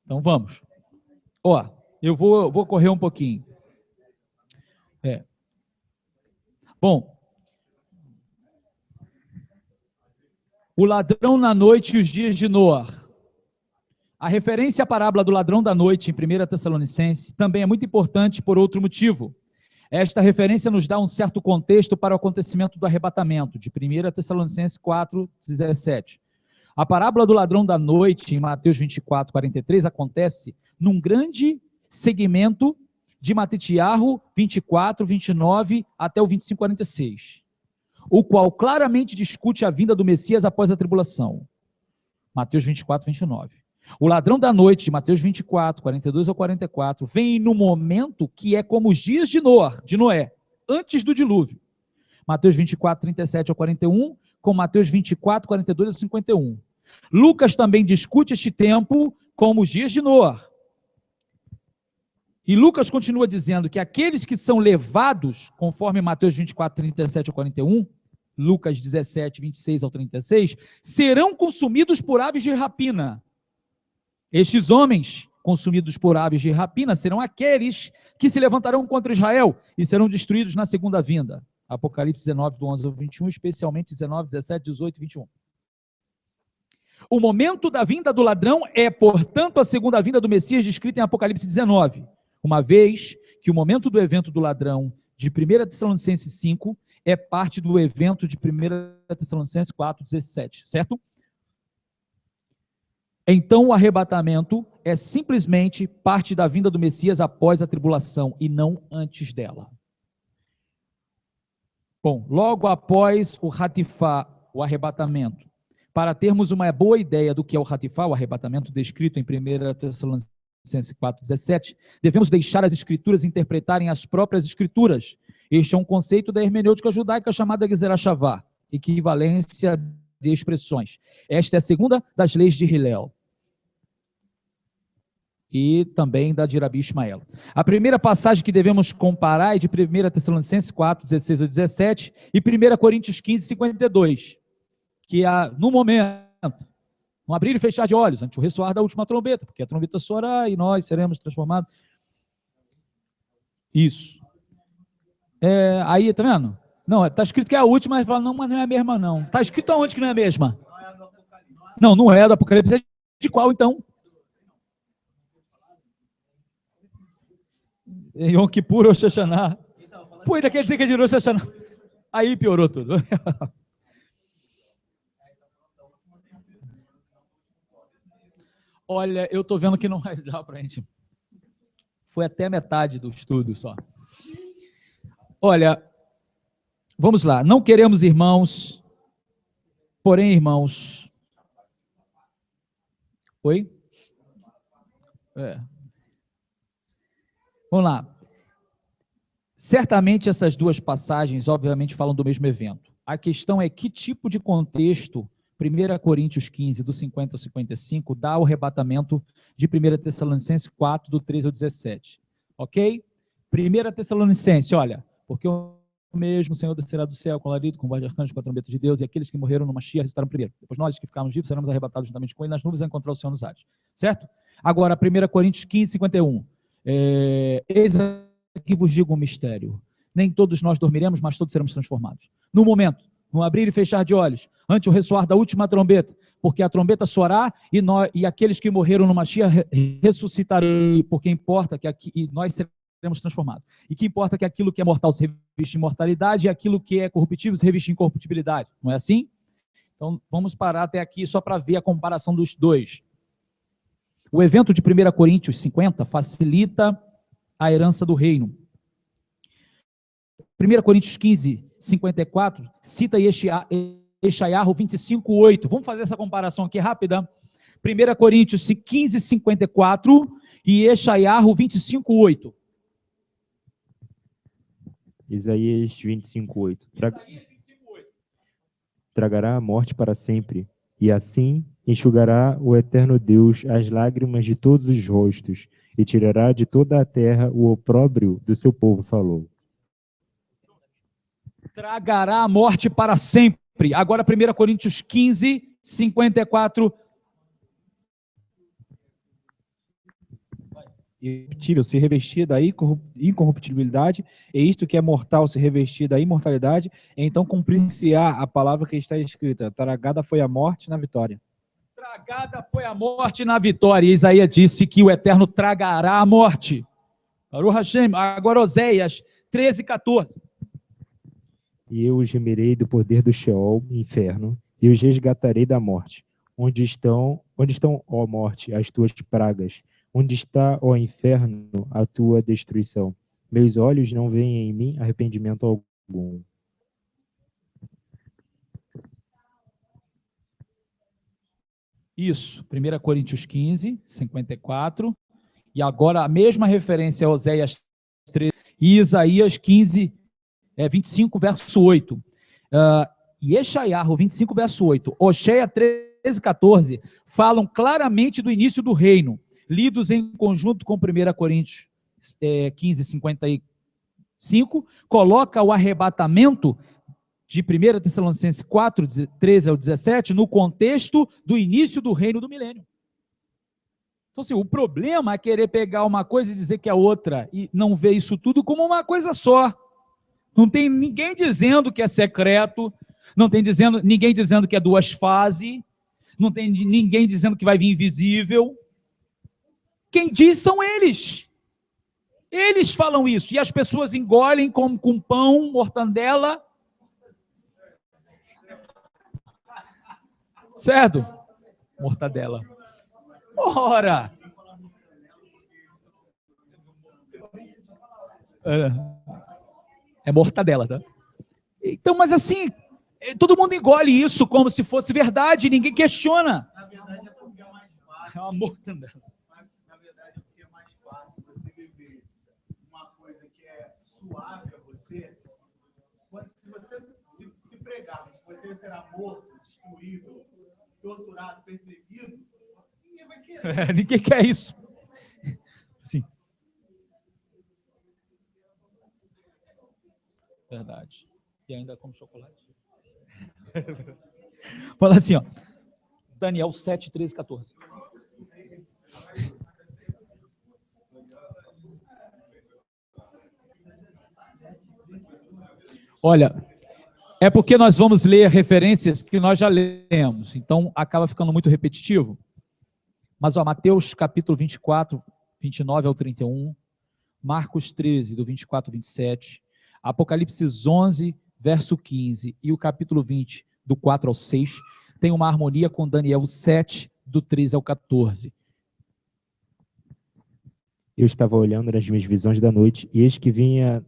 Então vamos. Ó, eu vou correr um pouquinho. Bom. O ladrão na noite e os dias de Noé. A referência à parábola do ladrão da noite em 1 Tessalonicenses também é muito importante por outro motivo. Esta referência nos dá um certo contexto para o acontecimento do arrebatamento, de 1 Tessalonicenses 4:17. A parábola do ladrão da noite, em Mateus 24:43, acontece num grande segmento de Matitiarro 24, 29 até o 25:46, o qual claramente discute a vinda do Messias após a tribulação. Mateus 24, 29. O ladrão da noite, de Mateus 24, 42 ao 44, vem no momento que é como os dias de Noé, antes do dilúvio. Mateus 24, 37 ao 41, com Mateus 24, 42 ao 51. Lucas também discute este tempo como os dias de Noé. E Lucas continua dizendo que aqueles que são levados, conforme Mateus 24, 37 ao 41, Lucas 17, 26 ao 36, serão consumidos por aves de rapina. Estes homens, consumidos por aves de rapina, serão aqueles que se levantarão contra Israel e serão destruídos na segunda vinda. Apocalipse 19, do 11 ao 21, especialmente 19, 17, 18 e 21. O momento da vinda do ladrão é, portanto, a segunda vinda do Messias descrita em Apocalipse 19, uma vez que o momento do evento do ladrão de 1 Tessalonicenses 5 é parte do evento de 1 Tessalonicenses 4:17, certo? Então o arrebatamento é simplesmente parte da vinda do Messias após a tribulação e não antes dela. Bom, logo após o ratifá, o arrebatamento, para termos uma boa ideia do que é o ratifá, o arrebatamento descrito em 1 Tessalonicenses 4:17, devemos deixar as escrituras interpretarem as próprias escrituras. Este é um conceito da hermenêutica judaica chamada Gezerah Shavá, equivalência de expressões. Esta é a segunda das leis de Hillel e também da de Rabi Ismael. A primeira passagem que devemos comparar é de 1 Tessalonicenses 4, 16 a 17 e 1 Coríntios 15, 52, que no momento, no abrir e fechar de olhos, ante o ressoar da última trombeta, porque a trombeta soará e nós seremos transformados. Isso. Aí, tá vendo? Não, está escrito que é a última, mas fala, não, mas não é a mesma, não. Está escrito aonde que não é a mesma? Não é do Apocalipse. É de qual, então? Yom Kippur ou Rosh Hashanah. Pô, ainda quer dizer que é de Rosh Hashanah. Aí piorou tudo. Olha, eu estou vendo que não vai dar para a gente. Foi até metade do estudo só. Olha, vamos lá. Não queremos irmãos, porém irmãos. Oi? Vamos lá. Certamente essas duas passagens, obviamente, falam do mesmo evento. A questão é que tipo de contexto 1 Coríntios 15, do 50 ao 55, dá o arrebatamento de 1 Tessalonicenses 4, do 13 ao 17. Ok? 1 Tessalonicenses, olha, porque o mesmo Senhor descerá do céu com alarido, com voz de arcanjo, com a trombeta de Deus, e aqueles que morreram no Mashiach ressuscitarão primeiro. Depois nós que ficarmos vivos seremos arrebatados juntamente com ele nas nuvens a encontrar o Senhor nos ares. Certo? Agora, 1 Coríntios 15, 51. Eis aqui vos digo um mistério. Nem todos nós dormiremos, mas todos seremos transformados. No momento, no abrir e fechar de olhos, ante o ressoar da última trombeta, porque a trombeta soará e aqueles que morreram no Mashiach ressuscitarão, porque importa que aqui nós seremos transformados. E que importa que aquilo que é mortal se reviste em mortalidade e aquilo que é corruptível se reviste em corruptibilidade. Não é assim? Então, vamos parar até aqui só para ver a comparação dos dois. O evento de 1 Coríntios 50 facilita a herança do reino. 1 Coríntios 15, 54, cita Yeshayahu 25, 8. Vamos fazer essa comparação aqui rápida. 1 Coríntios 15, 54 e Yeshayahu 25, 8. Isaías 25, 8. Tragará a morte para sempre, e assim enxugará o eterno Deus as lágrimas de todos os rostos, e tirará de toda a terra o opróbrio do seu povo falou. Tragará a morte para sempre. Agora 1 Coríntios 15, 54. Irrepetível, se revestir da incorruptibilidade, e isto que é mortal se revestir da imortalidade, então cumprir-se-á a palavra que está escrita: tragada foi a morte na vitória. Tragada foi a morte na vitória. E Isaías disse que o Eterno tragará a morte. Baruch Hashem. Agora Oséias 13, 14. E eu os remirei do poder do Sheol, inferno, e os resgatarei da morte. Onde estão, ó morte, as tuas pragas? Onde está, ó inferno, a tua destruição? Meus olhos não veem em mim arrependimento algum. Isso, 1 Coríntios 15, 54. E agora a mesma referência a Oséias 13 e Isaías 15, 25, verso 8. Yeshayahu 25, verso 8. Oséias 13, 14 falam claramente do início do reino, lidos em conjunto com 1 Coríntios 15, 55, coloca o arrebatamento de 1 Tessalonicenses 4, 13 ao 17, no contexto do início do reino do milênio. Então, assim, o problema é querer pegar uma coisa e dizer que é outra, e não ver isso tudo como uma coisa só. Não tem ninguém dizendo que é secreto, não tem ninguém dizendo que é duas fases, não tem ninguém dizendo que vai vir invisível. Quem diz são eles. Eles falam isso, e as pessoas engolem com pão, mortandela. Certo? Mortadela. Ora! É mortadela, tá? Então, mas assim, todo mundo engole isso como se fosse verdade, ninguém questiona. Na verdade, é porque é mais fácil. É uma mortadela. Na verdade, é porque é mais fácil você viver uma coisa que é suave a você. Se você se pregar, você será morto, destruído, torturado, perseguido, ninguém vai querer. Ninguém quer isso. Sim. Verdade. E ainda como chocolate. Fala assim, ó. Daniel 7, 13, 14. Olha, é porque nós vamos ler referências que nós já lemos, então acaba ficando muito repetitivo. Mas, ó, Mateus capítulo 24, 29 ao 31, Marcos 13, do 24 ao 27, Apocalipse 11, verso 15, e o capítulo 20, do 4 ao 6, tem uma harmonia com Daniel 7, do 13 ao 14. Eu estava olhando nas minhas visões da noite, e eis que vinha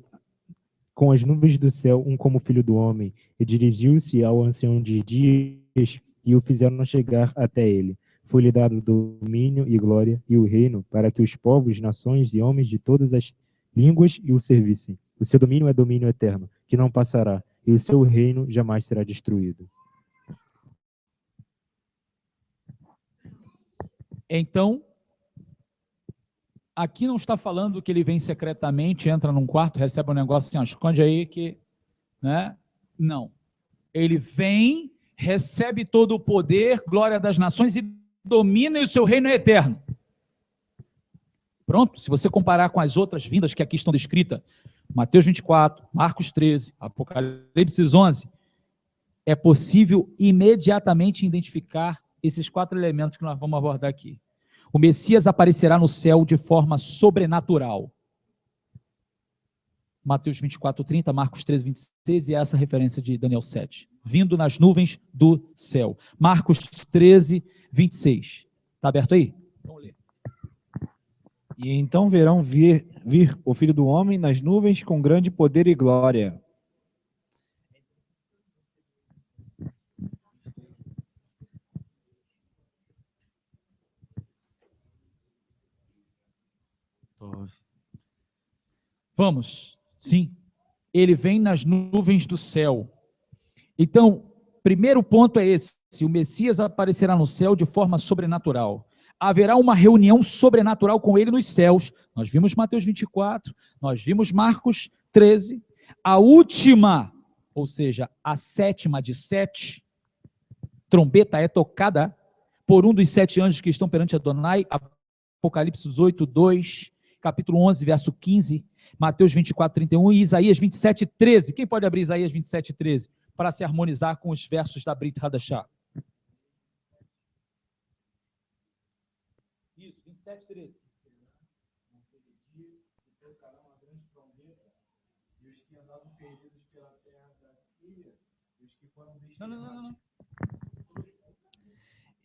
com as nuvens do céu um como filho do homem, e dirigiu-se ao ancião de dias, e o fizeram chegar até ele. Foi-lhe dado domínio e glória e o reino, para que os povos, nações e homens de todas as línguas o servissem. O seu domínio é domínio eterno, que não passará, e o seu reino jamais será destruído. Então, aqui não está falando que ele vem secretamente, entra num quarto, recebe um negócio assim, ó, esconde aí que... Né? Não. Ele vem, recebe todo o poder, glória das nações e domina, e o seu reino é eterno. Pronto, se você comparar com as outras vindas que aqui estão descritas, Mateus 24, Marcos 13, Apocalipse 11, é possível imediatamente identificar esses 4 elementos que nós vamos abordar aqui. O Messias aparecerá no céu de forma sobrenatural. Mateus 24, 30, Marcos 13, 26, e essa referência de Daniel 7. Vindo nas nuvens do céu. Marcos 13, 26. Está aberto aí? Vamos ler. E então verão vir o Filho do Homem nas nuvens com grande poder e glória. Vamos. Sim. Ele vem nas nuvens do céu. Então, primeiro ponto é esse. O Messias aparecerá no céu de forma sobrenatural. Haverá uma reunião sobrenatural com ele nos céus. Nós vimos Mateus 24, nós vimos Marcos 13. A última, ou seja, a 7ª de 7, trombeta é tocada por um dos 7 anjos que estão perante Adonai, Apocalipse 8, 2, capítulo 11, verso 15, Mateus 24, 31 e Isaías 27, 13. Quem pode abrir Isaías 27, 13 para se harmonizar com os versos da Brit Hadashah? Isso, 27, 13. Não.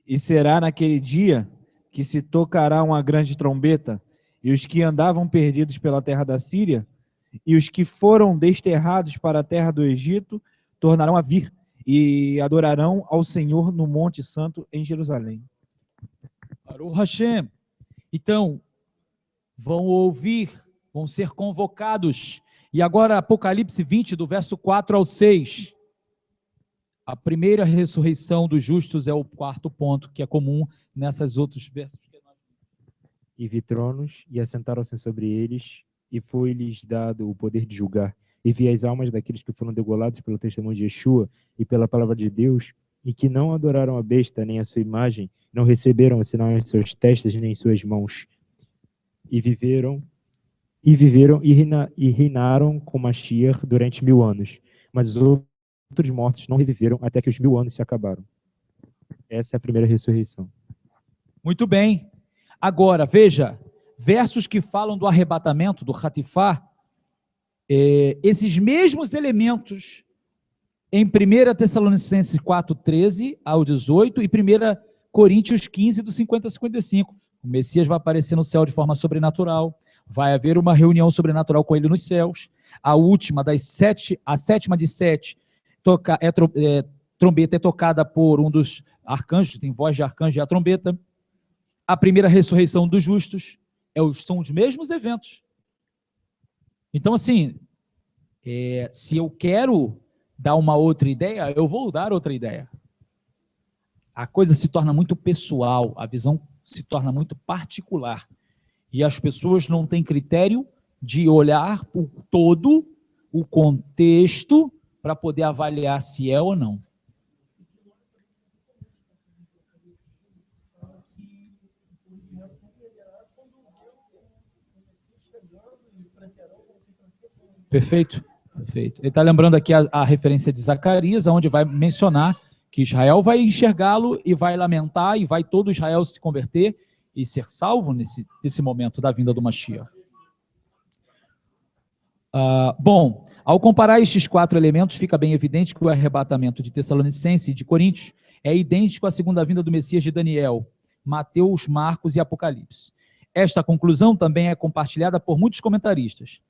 E será naquele dia que se tocará uma grande trombeta, e os que andavam perdidos pela terra da Síria, e os que foram desterrados para a terra do Egito, tornarão a vir, e adorarão ao Senhor no Monte Santo em Jerusalém. Baruch Hashem. Então, vão ouvir, vão ser convocados. E agora, Apocalipse 20, do verso 4 ao 6. A primeira ressurreição dos justos é o 4º ponto, que é comum nessas outros versos. E vi tronos, e assentaram-se sobre eles, e foi-lhes dado o poder de julgar. E vi as almas daqueles que foram degolados pelo testemunho de Yeshua e pela palavra de Deus, e que não adoraram a besta nem a sua imagem, não receberam o sinal em suas testas nem em suas mãos. E reinaram com Mashiach durante 1000 anos. Mas os outros mortos não reviveram até que os 1000 anos se acabaram. Essa é a primeira ressurreição. Muito bem. Agora, veja, versos que falam do arrebatamento, do Hatifá, esses mesmos elementos em 1 Tessalonicenses 4, 13 ao 18 e 1 Coríntios 15, do 50 a 55. O Messias vai aparecer no céu de forma sobrenatural, vai haver uma reunião sobrenatural com ele nos céus. A última das 7, a 7ª de 7, trombeta é tocada por um dos arcanjos, tem voz de arcanjo e a trombeta. A primeira ressurreição dos justos são os mesmos eventos. Então, assim, se eu quero dar uma outra ideia, eu vou dar outra ideia. A coisa se torna muito pessoal, a visão se torna muito particular. E as pessoas não têm critério de olhar por todo o contexto para poder avaliar se é ou não. Perfeito? Perfeito. Ele está lembrando aqui a referência de Zacarias, onde vai mencionar que Israel vai enxergá-lo e vai lamentar, e vai todo Israel se converter e ser salvo nesse momento da vinda do Mashiach. Bom, ao comparar estes 4 elementos, fica bem evidente que o arrebatamento de Tessalonicenses e de Coríntios é idêntico à segunda vinda do Messias de Daniel, Mateus, Marcos e Apocalipse. Esta conclusão também é compartilhada por muitos comentaristas.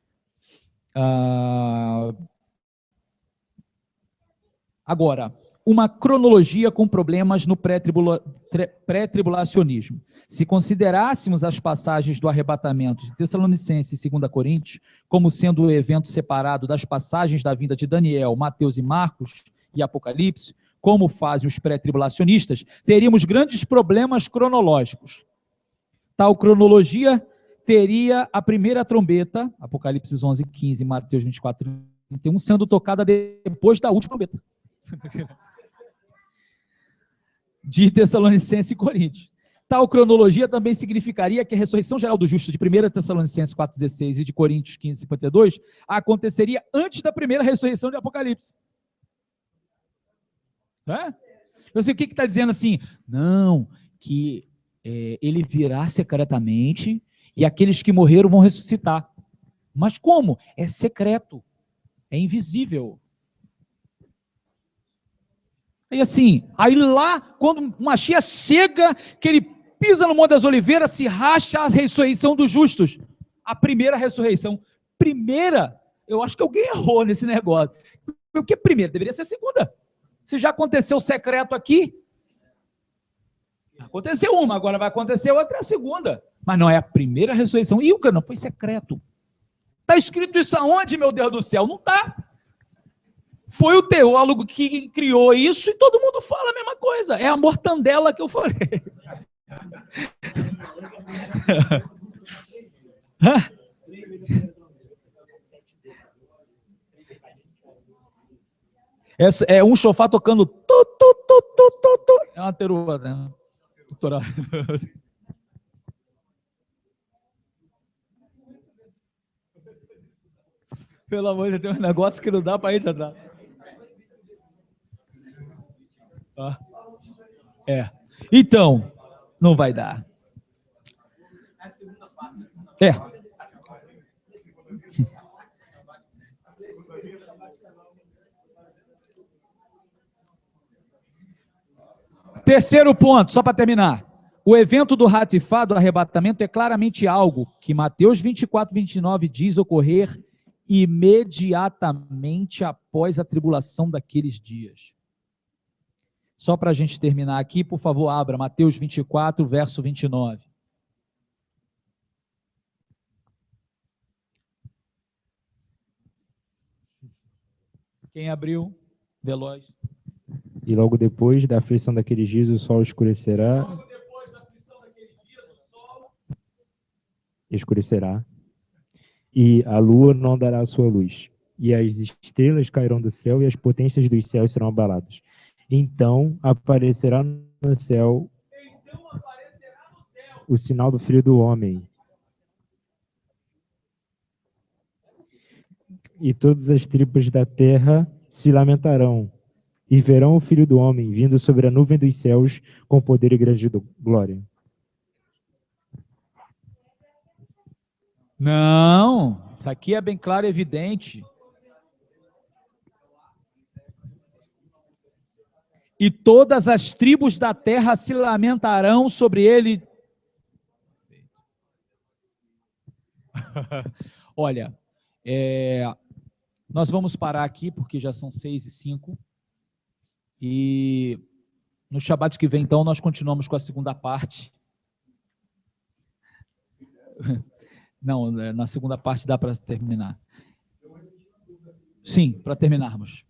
Agora, uma cronologia com problemas no pré-tribulacionismo. Se considerássemos as passagens do arrebatamento de Tessalonicenses e 2 Coríntios como sendo o evento separado das passagens da vinda de Daniel, Mateus e Marcos e Apocalipse, como fazem os pré-tribulacionistas, teríamos grandes problemas cronológicos. Tal cronologia teria a primeira trombeta, Apocalipse 11:15, Mateus 24:31, sendo tocada depois da última trombeta. De Tessalonicenses e Coríntios. Tal cronologia também significaria que a ressurreição geral do justo de 1 Tessalonicenses 4,16 e de Coríntios 15:52 aconteceria antes da primeira ressurreição de Apocalipse. Eu sei o que está dizendo assim? Não, que ele virá secretamente e aqueles que morreram vão ressuscitar. Mas como? É secreto, é invisível. E assim, aí lá, quando Mashiach chega, que ele pisa no Monte das Oliveiras, se racha a ressurreição dos justos. A primeira ressurreição. Primeira, eu acho que alguém errou nesse negócio. Porque primeira, deveria ser segunda. Se já aconteceu secreto aqui, aconteceu uma, agora vai acontecer outra, é a segunda. Mas não é a primeira ressurreição. E o que não foi secreto. Está escrito isso aonde, meu Deus do céu? Não está. Foi o teólogo que criou isso e todo mundo fala a mesma coisa. É a mortandela que eu falei. Essa é um chofá tocando é uma teruba, né? Pelo amor de Deus, tem um negócio que não dá para ir atrás. Então, não vai dar. Terceiro ponto, só para terminar. O evento do Hatifá, do arrebatamento, é claramente algo que Mateus 24:29 diz ocorrer imediatamente após a tribulação daqueles dias. Só para a gente terminar aqui, por favor, abra Mateus 24, verso 29. Quem abriu? Veloz. E logo depois da aflição daqueles dias, o sol escurecerá. Logo depois da aflição daqueles dias, o sol escurecerá, e a lua não dará a sua luz, e as estrelas cairão do céu, e as potências dos céus serão abaladas. Então aparecerá no céu o sinal do Filho do Homem. E todas as tribos da terra se lamentarão, e verão o Filho do Homem vindo sobre a nuvem dos céus com poder e grande glória. Não, isso aqui é bem claro e evidente. E todas as tribos da terra se lamentarão sobre ele. Olha, nós vamos parar aqui, porque já são 6:05. E no Shabat que vem, então, nós continuamos com a segunda parte. Não, na segunda parte dá para terminar. Sim, para terminarmos.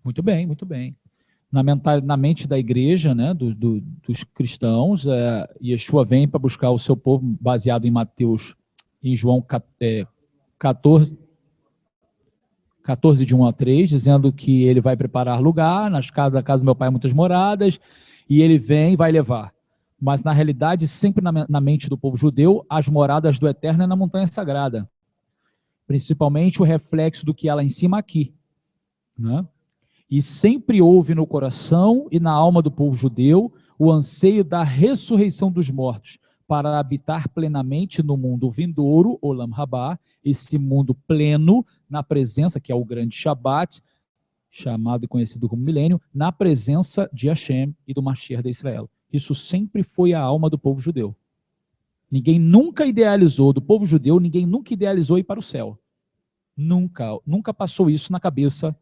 Muito bem, muito bem. Na mente da igreja, né, dos cristãos, Yeshua vem para buscar o seu povo, baseado em João 14, de 1 a 3, dizendo que ele vai preparar lugar, da casa do meu pai muitas moradas, e ele vem e vai levar. Mas, na realidade, sempre na mente do povo judeu, as moradas do Eterno é na montanha sagrada. Principalmente o reflexo do que há lá em cima aqui, né? E sempre houve no coração e na alma do povo judeu o anseio da ressurreição dos mortos, para habitar plenamente no mundo vindouro, Olam Rabá, esse mundo pleno, na presença, que é o grande Shabat, chamado e conhecido como milênio, na presença de Hashem e do Mashiach de Israel. Isso sempre foi a alma do povo judeu. Ninguém nunca idealizou, do povo judeu, ninguém nunca idealizou ir para o céu. Nunca passou isso na cabeça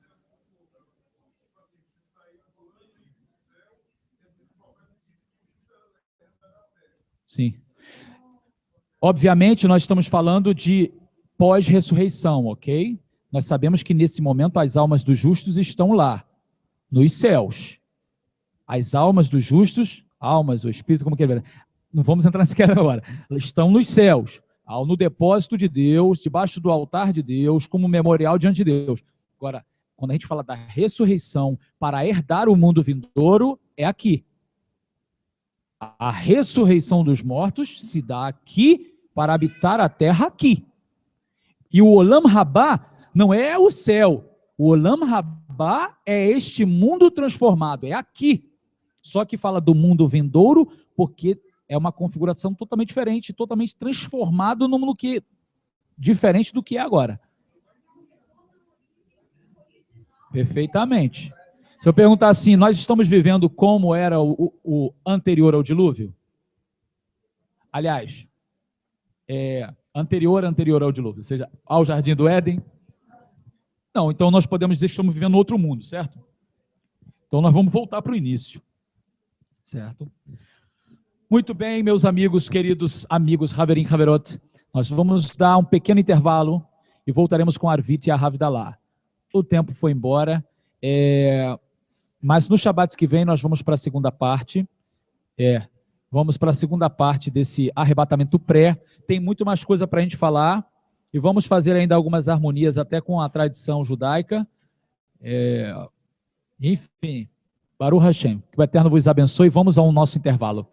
Sim. Obviamente, nós estamos falando de pós-ressurreição, ok? Nós sabemos que nesse momento as almas dos justos estão lá, nos céus. As almas dos justos, almas, o espírito, como que é? Não vamos entrar nesse quero agora. Estão nos céus, no depósito de Deus, debaixo do altar de Deus, como memorial diante de Deus. Agora, quando a gente fala da ressurreição para herdar o mundo vindouro, é aqui. A ressurreição dos mortos se dá aqui para habitar a terra aqui. E o Olam Rabá não é o céu. O Olam Rabá é este mundo transformado, é aqui. Só que fala do mundo vindouro porque é uma configuração totalmente diferente, totalmente transformado no que diferente do que é agora. Perfeitamente. Se eu perguntar assim, nós estamos vivendo como era o anterior ao dilúvio? Aliás, anterior ao dilúvio, ou seja, ao Jardim do Éden? Não, então nós podemos dizer que estamos vivendo outro mundo, certo? Então nós vamos voltar para o início, certo? Muito bem, meus amigos, queridos amigos, Haverim, Haverot, nós vamos dar um pequeno intervalo e voltaremos com Arvit e a Havdalah. O tempo foi embora, mas no Shabat que vem nós vamos para a segunda parte, vamos para a segunda parte desse arrebatamento pré, tem muito mais coisa para a gente falar, e vamos fazer ainda algumas harmonias até com a tradição judaica, enfim, Baruch Hashem, que o Eterno vos abençoe, vamos ao nosso intervalo.